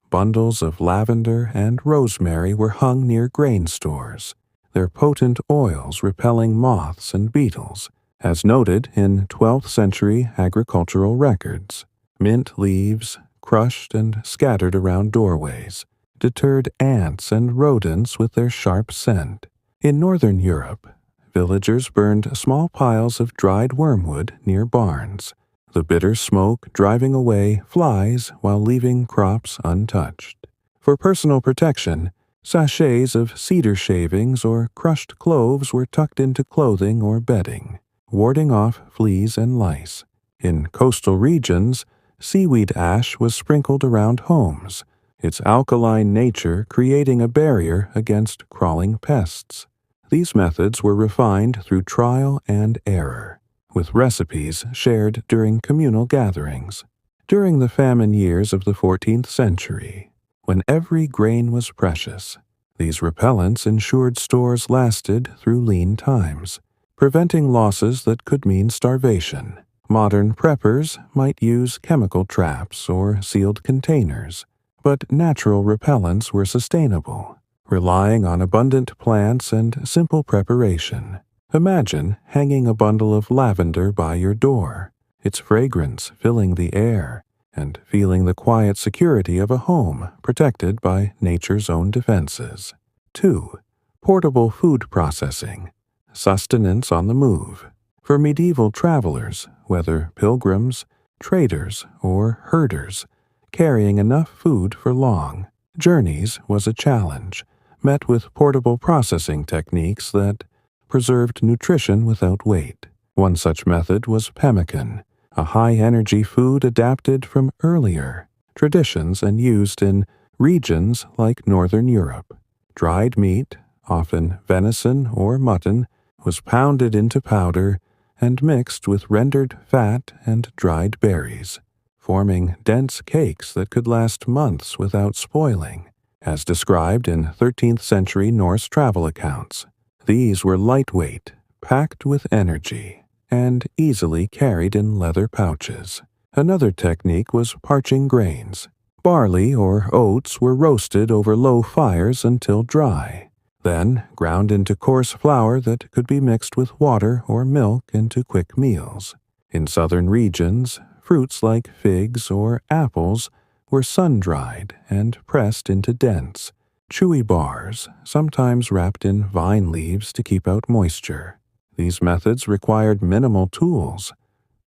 bundles of lavender and rosemary were hung near grain stores, their potent oils repelling moths and beetles, as noted in 12th century agricultural records. Mint leaves, crushed and scattered around doorways, deterred ants and rodents with their sharp scent. In northern Europe, villagers burned small piles of dried wormwood near barns, the bitter smoke driving away flies while leaving crops untouched. For personal protection, sachets of cedar shavings or crushed cloves were tucked into clothing or bedding, warding off fleas and lice. In coastal regions, seaweed ash was sprinkled around homes, its alkaline nature creating a barrier against crawling pests. These methods were refined through trial and error, with recipes shared during communal gatherings. During the famine years of the 14th century, when every grain was precious, these repellents ensured stores lasted through lean times, preventing losses that could mean starvation. Modern preppers might use chemical traps or sealed containers, but natural repellents were sustainable, relying on abundant plants and simple preparation. Imagine hanging a bundle of lavender by your door, its fragrance filling the air, and feeling the quiet security of a home protected by nature's own defenses. 2. Portable food processing, sustenance on the move. For medieval travelers, whether pilgrims, traders, or herders, carrying enough food for long journeys was a challenge, met with portable processing techniques that preserved nutrition without weight. One such method was pemmican, a high-energy food adapted from earlier traditions and used in regions like Northern Europe. Dried meat, often venison or mutton, was pounded into powder and mixed with rendered fat and dried berries, forming dense cakes that could last months without spoiling, as described in 13th century Norse travel accounts. These were lightweight, packed with energy, and easily carried in leather pouches. Another technique was parching grains. Barley or oats were roasted over low fires until dry, then ground into coarse flour that could be mixed with water or milk into quick meals. In southern regions, fruits like figs or apples were sun-dried and pressed into dense, chewy bars, sometimes wrapped in vine leaves to keep out moisture. These methods required minimal tools: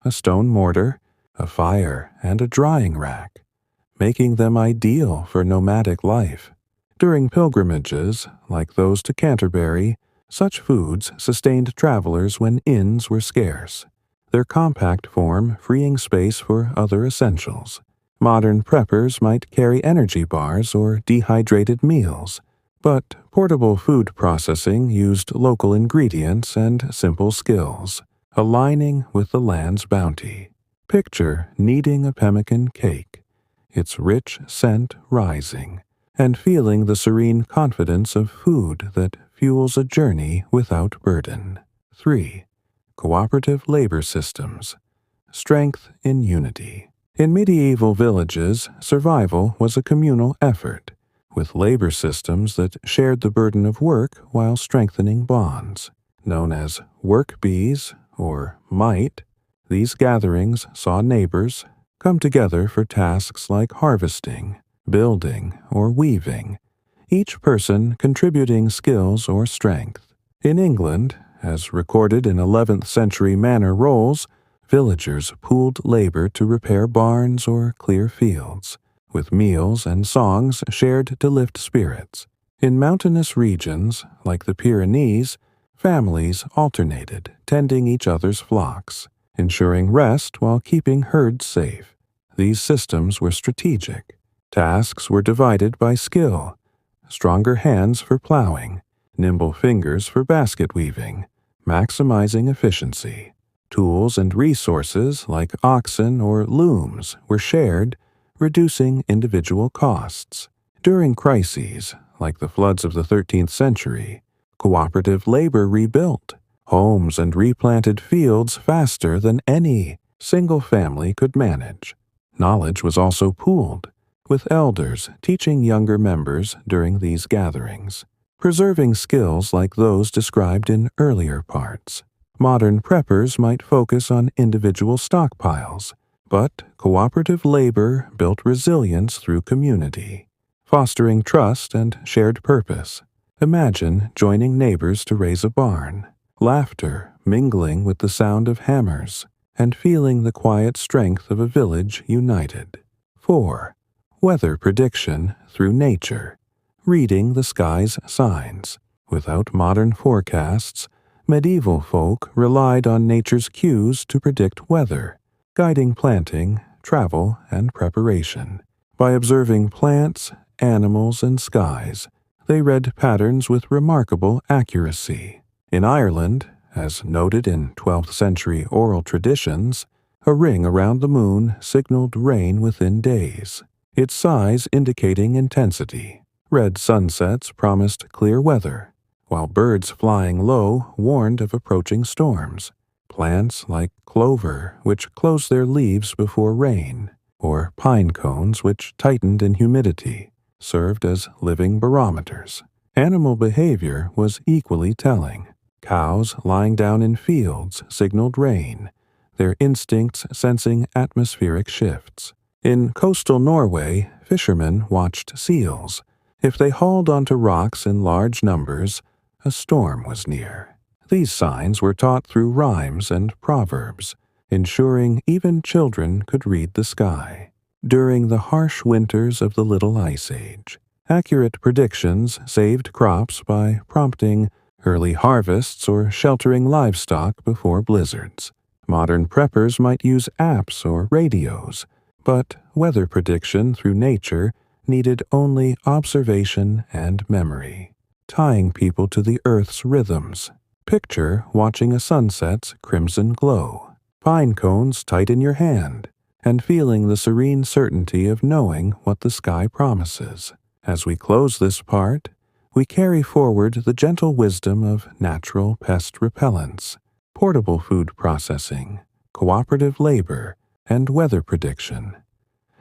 a stone mortar, a fire, and a drying rack, making them ideal for nomadic life. During pilgrimages, like those to Canterbury, such foods sustained travelers when inns were scarce, their compact form freeing space for other essentials. Modern preppers might carry energy bars or dehydrated meals, but portable food processing used local ingredients and simple skills, aligning with the land's bounty. Picture kneading a pemmican cake, its rich scent rising, and feeling the serene confidence of food that fuels a journey without burden. 3. Cooperative labor systems. Strength in unity. In medieval villages, survival was a communal effort, with labor systems that shared the burden of work while strengthening bonds. Known as work bees or might, these gatherings saw neighbors come together for tasks like harvesting, building, or weaving, each person contributing skills or strength. In England, as recorded in 11th century manor rolls, villagers pooled labor to repair barns or clear fields, with meals and songs shared to lift spirits. In mountainous regions, like the Pyrenees, families alternated, tending each other's flocks, ensuring rest while keeping herds safe. These systems were strategic. Tasks were divided by skill: stronger hands for plowing, nimble fingers for basket weaving, maximizing efficiency. Tools and resources like oxen or looms were shared, reducing individual costs. During crises, like the floods of the 13th century, cooperative labor rebuilt homes and replanted fields faster than any single family could manage. Knowledge was also pooled, with elders teaching younger members during these gatherings, preserving skills like those described in earlier parts. Modern preppers might focus on individual stockpiles, but cooperative labor built resilience through community, fostering trust and shared purpose. Imagine joining neighbors to raise a barn, laughter mingling with the sound of hammers, and feeling the quiet strength of a village united. 4. Weather prediction through nature. Reading the sky's signs. Without modern forecasts, medieval folk relied on nature's cues to predict weather, guiding planting, travel, and preparation. By observing plants, animals, and skies, they read patterns with remarkable accuracy. In Ireland, as noted in 12th century oral traditions, a ring around the moon signaled rain within days, its size indicating intensity. Red sunsets promised clear weather, while birds flying low warned of approaching storms. Plants like clover, which closed their leaves before rain, or pine cones, which tightened in humidity, served as living barometers. Animal behavior was equally telling. Cows lying down in fields signaled rain, their instincts sensing atmospheric shifts. In coastal Norway, fishermen watched seals. If they hauled onto rocks in large numbers, a storm was near. These signs were taught through rhymes and proverbs, ensuring even children could read the sky. During the harsh winters of the Little Ice Age, accurate predictions saved crops by prompting early harvests or sheltering livestock before blizzards. Modern preppers might use apps or radios, but weather prediction through nature needed only observation and memory, tying people to the Earth's rhythms. Picture watching a sunset's crimson glow, pine cones tight in your hand, and feeling the serene certainty of knowing what the sky promises. As we close this part, we carry forward the gentle wisdom of natural pest repellents, portable food processing, cooperative labor, and weather prediction.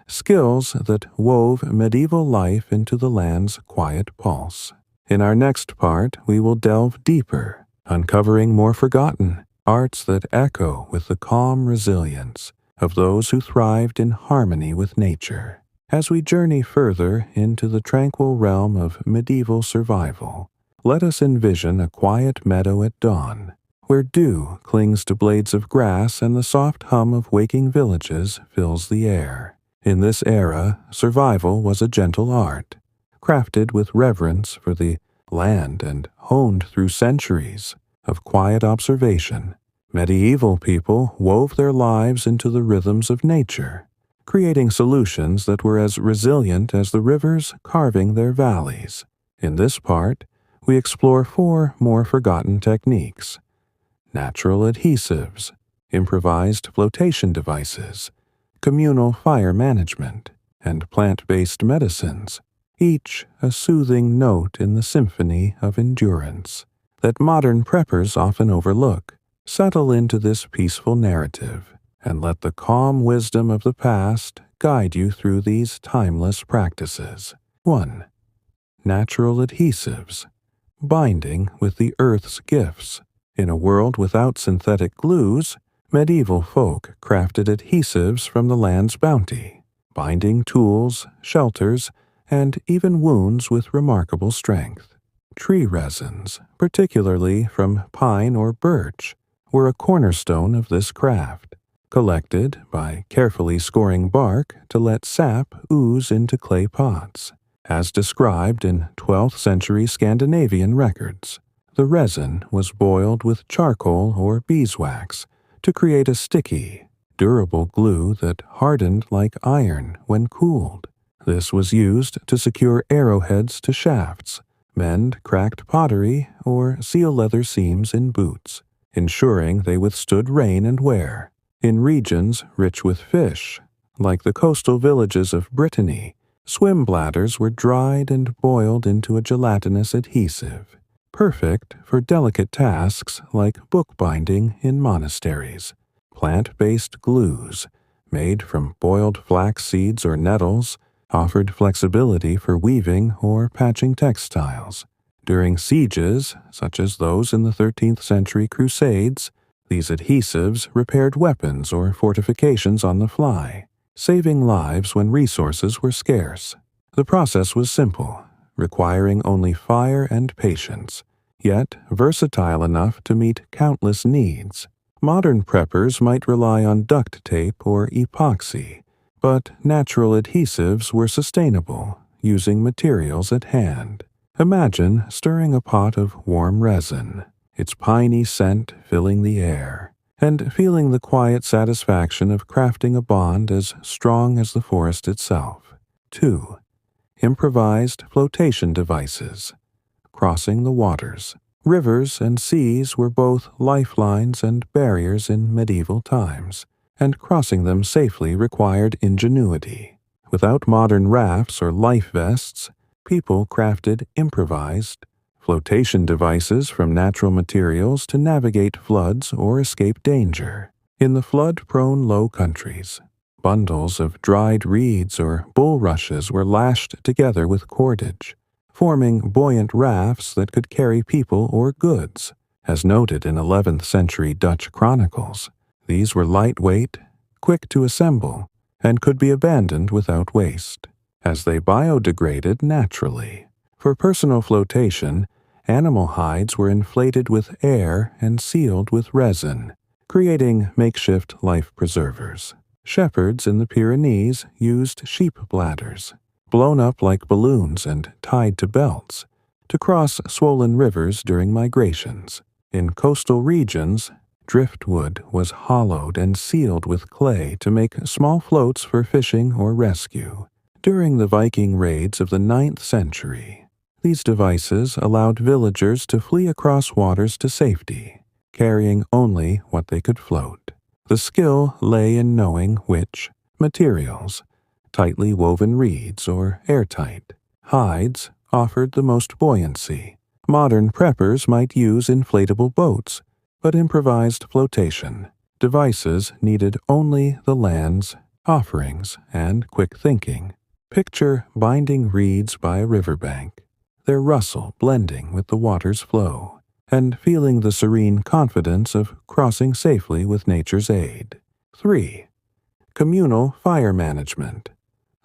Skills that wove medieval life into the land's quiet pulse. In our next part, we will delve deeper, uncovering more forgotten arts that echo with the calm resilience of those who thrived in harmony with nature. As we journey further into the tranquil realm of medieval survival, let us envision a quiet meadow at dawn, where dew clings to blades of grass and the soft hum of waking villages fills the air. In this era, survival was a gentle art, crafted with reverence for the land and honed through centuries of quiet observation. Medieval people wove their lives into the rhythms of nature, creating solutions that were as resilient as the rivers carving their valleys. In this part, we explore 4 more forgotten techniques: natural adhesives, improvised flotation devices, communal fire management, and plant-based medicines. each a soothing note in the symphony of endurance that modern preppers often overlook. Settle into this peaceful narrative and let the calm wisdom of the past guide you through these timeless practices. 1. Natural adhesives. Binding with the earth's gifts. In a world without synthetic glues, medieval folk crafted adhesives from the land's bounty, binding tools, shelters, and even wounds with remarkable strength. Tree resins, particularly from pine or birch, were a cornerstone of this craft, collected by carefully scoring bark to let sap ooze into clay pots. As described in 12th century Scandinavian records, the resin was boiled with charcoal or beeswax to create a sticky, durable glue that hardened like iron when cooled. This was used to secure arrowheads to shafts, mend cracked pottery, or seal leather seams in boots, ensuring they withstood rain and wear. In regions rich with fish, like the coastal villages of Brittany, swim bladders were dried and boiled into a gelatinous adhesive, perfect for delicate tasks like bookbinding in monasteries. Plant-based glues, made from boiled flax seeds or nettles, offered flexibility for weaving or patching textiles. During sieges, such as those in the 13th century Crusades, these adhesives repaired weapons or fortifications on the fly, saving lives when resources were scarce. The process was simple, requiring only fire and patience, yet versatile enough to meet countless needs. Modern preppers might rely on duct tape or epoxy, but natural adhesives were sustainable, using materials at hand. Imagine stirring a pot of warm resin, its piney scent filling the air, and feeling the quiet satisfaction of crafting a bond as strong as the forest itself. 2. Improvised flotation devices. Crossing the waters. Rivers and seas were both lifelines and barriers in medieval times, and crossing them safely required ingenuity. Without modern rafts or life vests, people crafted improvised flotation devices from natural materials to navigate floods or escape danger. In the flood-prone Low Countries, bundles of dried reeds or bulrushes were lashed together with cordage, forming buoyant rafts that could carry people or goods. As noted in 11th century Dutch chronicles, these were lightweight, quick to assemble, and could be abandoned without waste, as they biodegraded naturally. For personal flotation, animal hides were inflated with air and sealed with resin, creating makeshift life preservers. Shepherds in the Pyrenees used sheep bladders, blown up like balloons and tied to belts, to cross swollen rivers during migrations. In coastal regions, driftwood was hollowed and sealed with clay to make small floats for fishing or rescue. During the Viking raids of the 9th century, these devices allowed villagers to flee across waters to safety, carrying only what they could float. The skill lay in knowing which materials, tightly woven reeds or airtight hides, offered the most buoyancy. Modern preppers might use inflatable boats, but improvised flotation devices needed only the land's offerings and quick thinking. Picture binding reeds by a riverbank, their rustle blending with the water's flow, and feeling the serene confidence of crossing safely with nature's aid. 3. Communal fire management.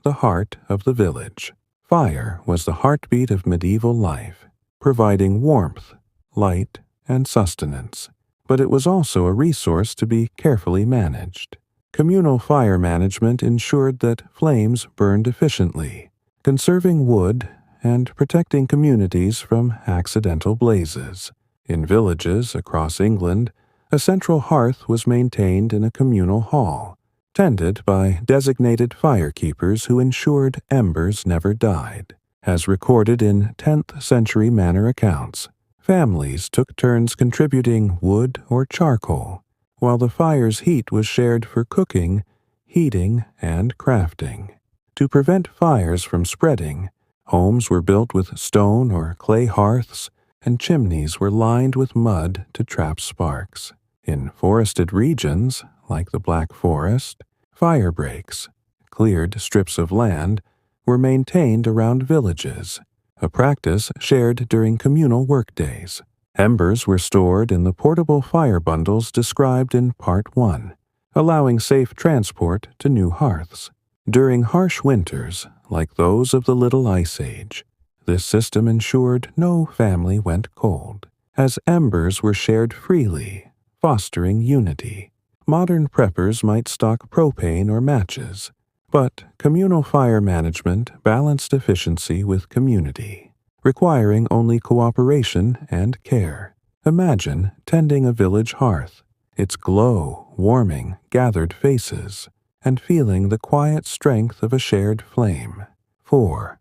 The heart of the village. Fire was the heartbeat of medieval life, providing warmth, light, and sustenance, but it was also a resource to be carefully managed. Communal fire management ensured that flames burned efficiently, conserving wood and protecting communities from accidental blazes. In villages across England, a central hearth was maintained in a communal hall, tended by designated firekeepers who ensured embers never died. As recorded in 10th century manor accounts, families took turns contributing wood or charcoal, while the fire's heat was shared for cooking, heating, and crafting. To prevent fires from spreading, Homes were built with stone or clay hearths, and chimneys were lined with mud to trap sparks. In forested regions, like the Black Forest, fire breaks, cleared strips of land, were maintained around villages, a practice shared during communal workdays. Embers were stored in the portable fire bundles described in Part 1, allowing safe transport to new hearths. During harsh winters, like those of the Little Ice Age, this system ensured no family went cold, as embers were shared freely, fostering unity. Modern preppers might stock propane or matches, but communal fire management balanced efficiency with community, requiring only cooperation and care. Imagine tending a village hearth, its glow warming gathered faces, and feeling the quiet strength of a shared flame. 4.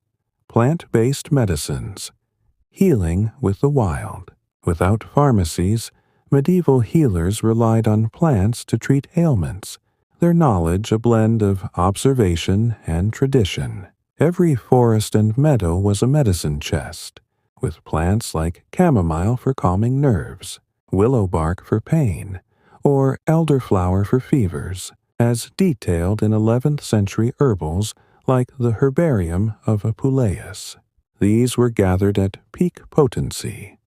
Plant-based medicines. Healing with the wild. Without pharmacies, medieval healers relied on plants to treat ailments, their knowledge a blend of observation and tradition. Every forest and meadow was a medicine chest, with plants like chamomile for calming nerves, willow bark for pain, or elderflower for fevers, as detailed in 11th century herbals like the herbarium of Apuleius. These were gathered at peak potency.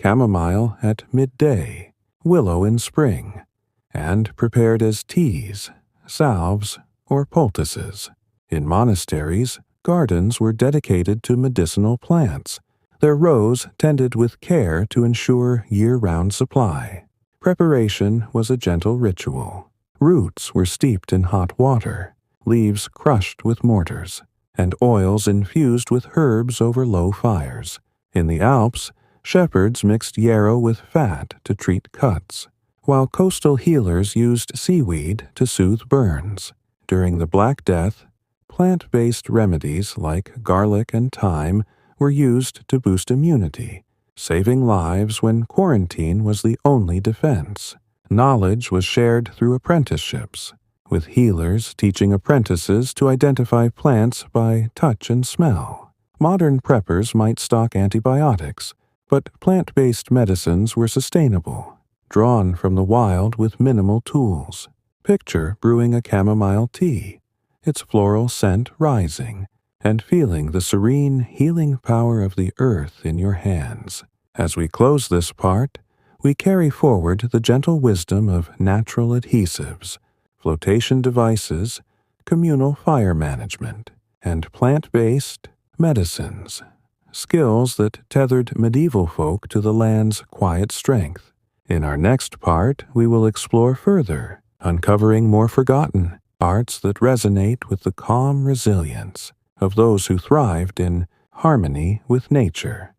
Chamomile at midday, willow in spring, and prepared as teas, salves, or poultices. In monasteries, gardens were dedicated to medicinal plants, their rows tended with care to ensure year-round supply. Preparation was a gentle ritual. Roots were steeped in hot water, leaves crushed with mortars, and oils infused with herbs over low fires. In the Alps, shepherds mixed yarrow with fat to treat cuts, while coastal healers used seaweed to soothe burns. During the Black Death, plant-based remedies like garlic and thyme were used to boost immunity, saving lives when quarantine was the only defense. Knowledge was shared through apprenticeships, with healers teaching apprentices to identify plants by touch and smell. Modern preppers might stock antibiotics, but plant-based medicines were sustainable, drawn from the wild with minimal tools. Picture brewing a chamomile tea, its floral scent rising, and feeling the serene, healing power of the earth in your hands. As we close this part, we carry forward the gentle wisdom of natural adhesives, flotation devices, communal fire management, and plant-based medicines, skills that tethered medieval folk to the land's quiet strength. In our next part, we will explore further, uncovering more forgotten arts that resonate with the calm resilience of those who thrived in harmony with nature.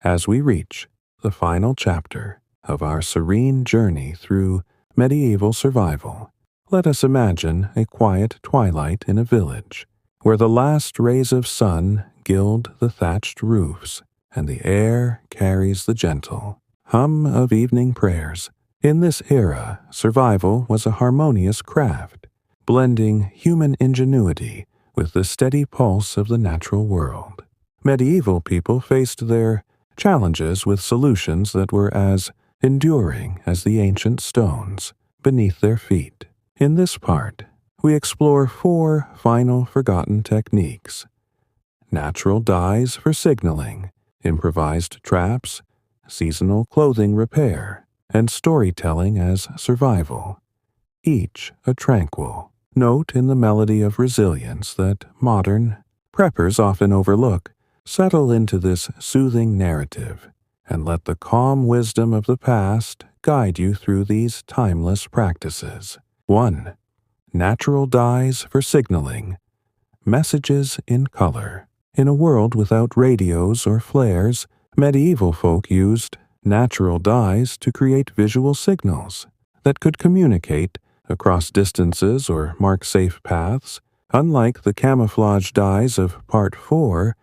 As we reach the final chapter of our serene journey through medieval survival, let us imagine a quiet twilight in a village, where the last rays of sun gild the thatched roofs, and the air carries the gentle hum of evening prayers. In this era, survival was a harmonious craft, blending human ingenuity with the steady pulse of the natural world. Medieval people faced their challenges with solutions that were as enduring as the ancient stones beneath their feet. In this part, we explore 4 final forgotten techniques: natural dyes for signaling, improvised traps, seasonal clothing repair, and storytelling as survival, each a tranquil note in the melody of resilience that modern preppers often overlook. Settle into this soothing narrative, and let the calm wisdom of the past guide you through these timeless practices. 1. Natural dyes for signaling. Messages in color. In a world without radios or flares, medieval folk used natural dyes to create visual signals that could communicate across distances or mark safe paths. Unlike the camouflage dyes of Part 4,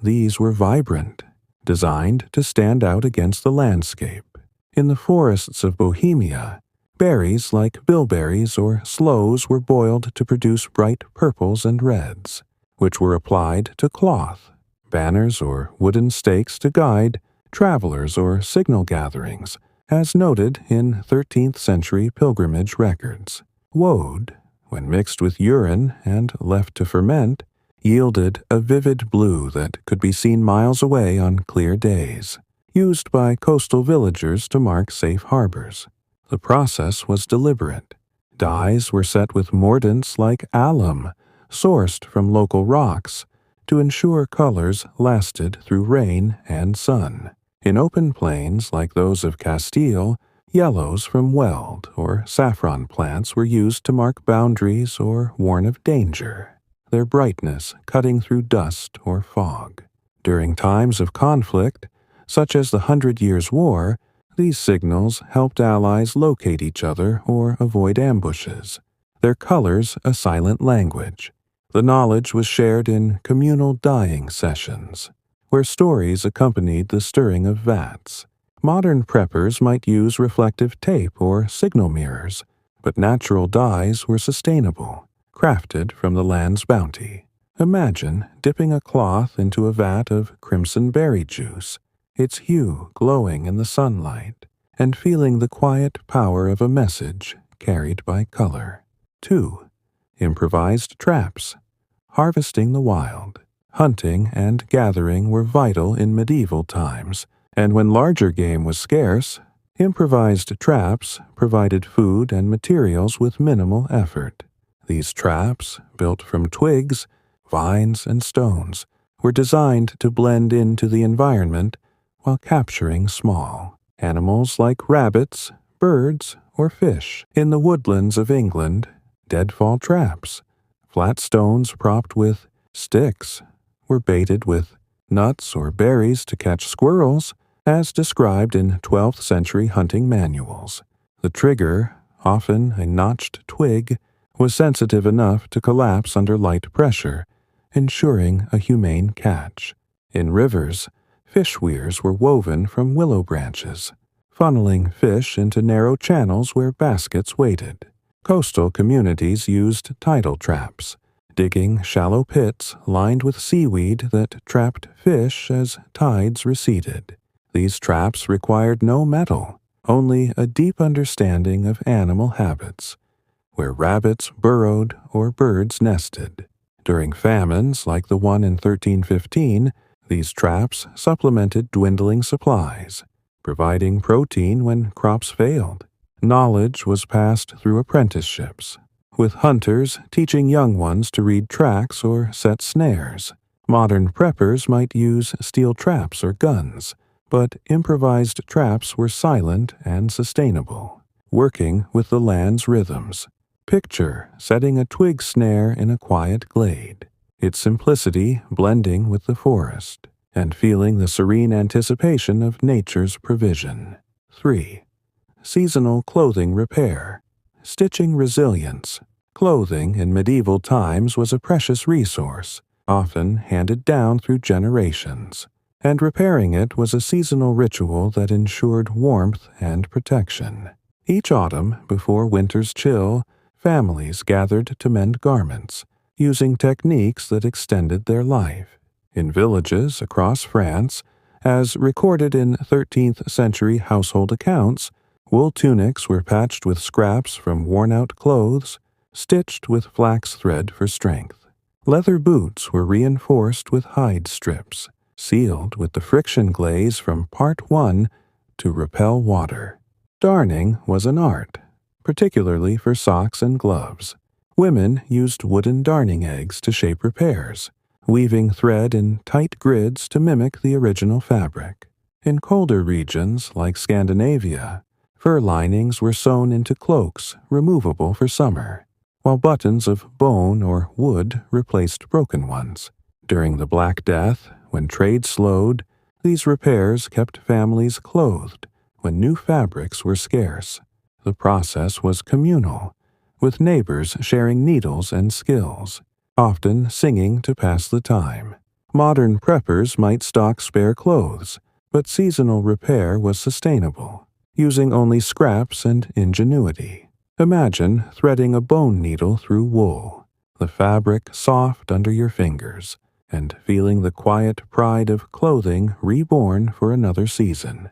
these were vibrant, designed to stand out against the landscape. In the forests of Bohemia, berries like bilberries or sloes were boiled to produce bright purples and reds, which were applied to cloth, banners or wooden stakes to guide travelers or signal gatherings, as noted in 13th century pilgrimage records. Woad, when mixed with urine and left to ferment, yielded a vivid blue that could be seen miles away on clear days, used by coastal villagers to mark safe harbors. The process was deliberate. Dyes were set with mordants like alum, sourced from local rocks, to ensure colors lasted through rain and sun. In open plains like those of Castile, yellows from weld or saffron plants were used to mark boundaries or warn of danger, their brightness cutting through dust or fog. During times of conflict, such as the 100 Years' War, these signals helped allies locate each other or avoid ambushes, their colors a silent language. The knowledge was shared in communal dyeing sessions, where stories accompanied the stirring of vats. Modern preppers might use reflective tape or signal mirrors, but natural dyes were sustainable, crafted from the land's bounty. Imagine dipping a cloth into a vat of crimson berry juice, its hue glowing in the sunlight, and feeling the quiet power of a message carried by color. 2. Improvised traps. Harvesting the wild. Hunting and gathering were vital in medieval times, and when larger game was scarce, improvised traps provided food and materials with minimal effort. These traps, built from twigs, vines, and stones, were designed to blend into the environment while capturing small animals like rabbits, birds, or fish. In the woodlands of England, deadfall traps, flat stones propped with sticks, were baited with nuts or berries to catch squirrels, as described in 12th century hunting manuals. The trigger, often a notched twig, was sensitive enough to collapse under light pressure, ensuring a humane catch. In rivers, fish weirs were woven from willow branches, funneling fish into narrow channels where baskets waited. Coastal communities used tidal traps, digging shallow pits lined with seaweed that trapped fish as tides receded. These traps required no metal, only a deep understanding of animal habits, where rabbits burrowed or birds nested. During famines like the one in 1315, these traps supplemented dwindling supplies, providing protein when crops failed. Knowledge was passed through apprenticeships, with hunters teaching young ones to read tracks or set snares. Modern preppers might use steel traps or guns, but improvised traps were silent and sustainable, working with the land's rhythms. Picture setting a twig snare in a quiet glade, its simplicity blending with the forest, and feeling the serene anticipation of nature's provision. 3. Seasonal clothing repair. Stitching resilience. Clothing in medieval times was a precious resource, often handed down through generations, and repairing it was a seasonal ritual that ensured warmth and protection. Each autumn, before winter's chill, families gathered to mend garments, using techniques that extended their life. In villages across France, as recorded in 13th century household accounts, wool tunics were patched with scraps from worn-out clothes, stitched with flax thread for strength. Leather boots were reinforced with hide strips, sealed with the friction glaze from part 1 to repel water. Darning was an art, particularly for socks and gloves. Women used wooden darning eggs to shape repairs, weaving thread in tight grids to mimic the original fabric. In colder regions like Scandinavia, fur linings were sewn into cloaks removable for summer, while buttons of bone or wood replaced broken ones. During the Black Death, when trade slowed, these repairs kept families clothed when new fabrics were scarce. The process was communal, with neighbors sharing needles and skills, often singing to pass the time. Modern preppers might stock spare clothes, but seasonal repair was sustainable, using only scraps and ingenuity. Imagine threading a bone needle through wool. the fabric soft under your fingers, and feeling the quiet pride of clothing reborn for another season.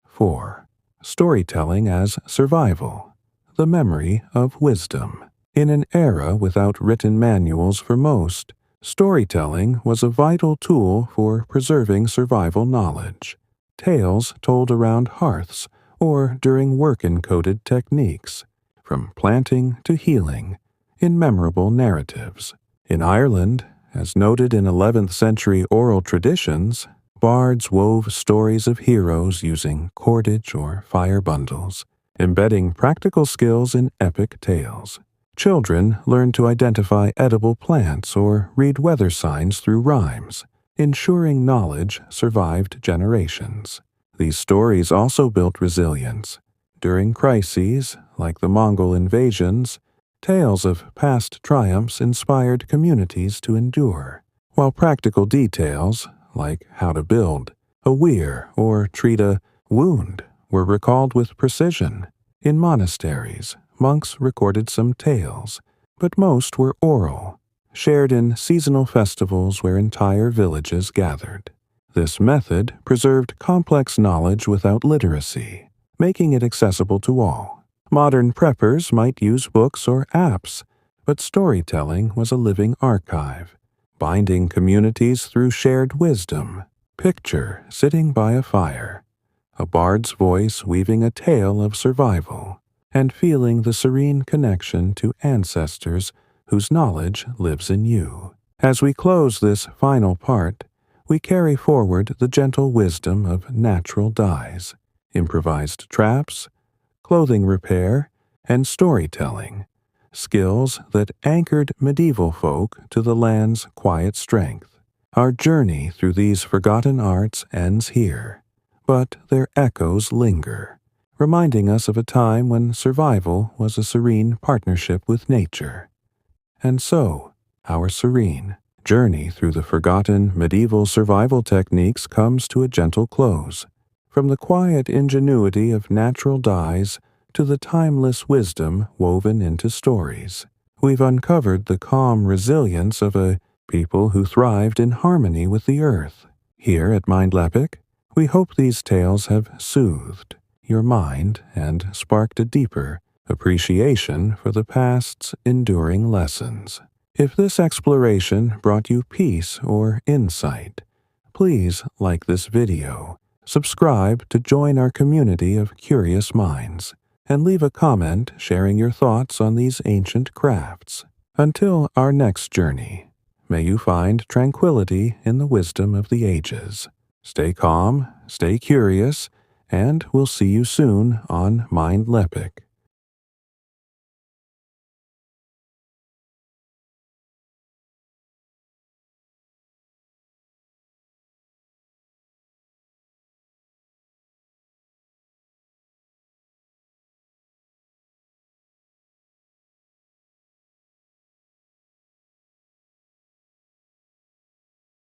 4. Storytelling as survival, the memory of wisdom. In an era without written manuals for most, storytelling was a vital tool for preserving survival knowledge. Tales told around hearths or during work-encoded techniques, from planting to healing, in memorable narratives. In Ireland, as noted in 11th century oral traditions, bards wove stories of heroes using cordage or fire bundles, embedding practical skills in epic tales. Children learned to identify edible plants or read weather signs through rhymes, ensuring knowledge survived generations. These stories also built resilience. During crises, like the Mongol invasions, tales of past triumphs inspired communities to endure, while practical details, like how to build a weir or treat a wound, were recalled with precision. In monasteries, monks recorded some tales, but most were oral, shared in seasonal festivals where entire villages gathered. This method preserved complex knowledge without literacy, making it accessible to all. Modern preppers might use books or apps, but storytelling was a living archive, binding communities through shared wisdom. Picture sitting by a fire, a bard's voice weaving a tale of survival, and feeling the serene connection to ancestors whose knowledge lives in you. As we close this final part, we carry forward the gentle wisdom of natural dyes, improvised traps, clothing repair, and storytelling, skills that anchored medieval folk to the land's quiet strength. Our journey through these forgotten arts ends here, but their echoes linger, reminding us of a time when survival was a serene partnership with nature. And so, our serene journey through the forgotten medieval survival techniques comes to a gentle close. From the quiet ingenuity of natural dyes to the timeless wisdom woven into stories, we've uncovered the calm resilience of a people who thrived in harmony with the earth. Here at Mindleapic, we hope these tales have soothed your mind and sparked a deeper appreciation for the past's enduring lessons. If this exploration brought you peace or insight, please like this video, subscribe to join our community of curious minds, and leave a comment sharing your thoughts on these ancient crafts. Until our next journey, may you find tranquility in the wisdom of the ages. Stay calm, stay curious, and we'll see you soon on Mindleapic.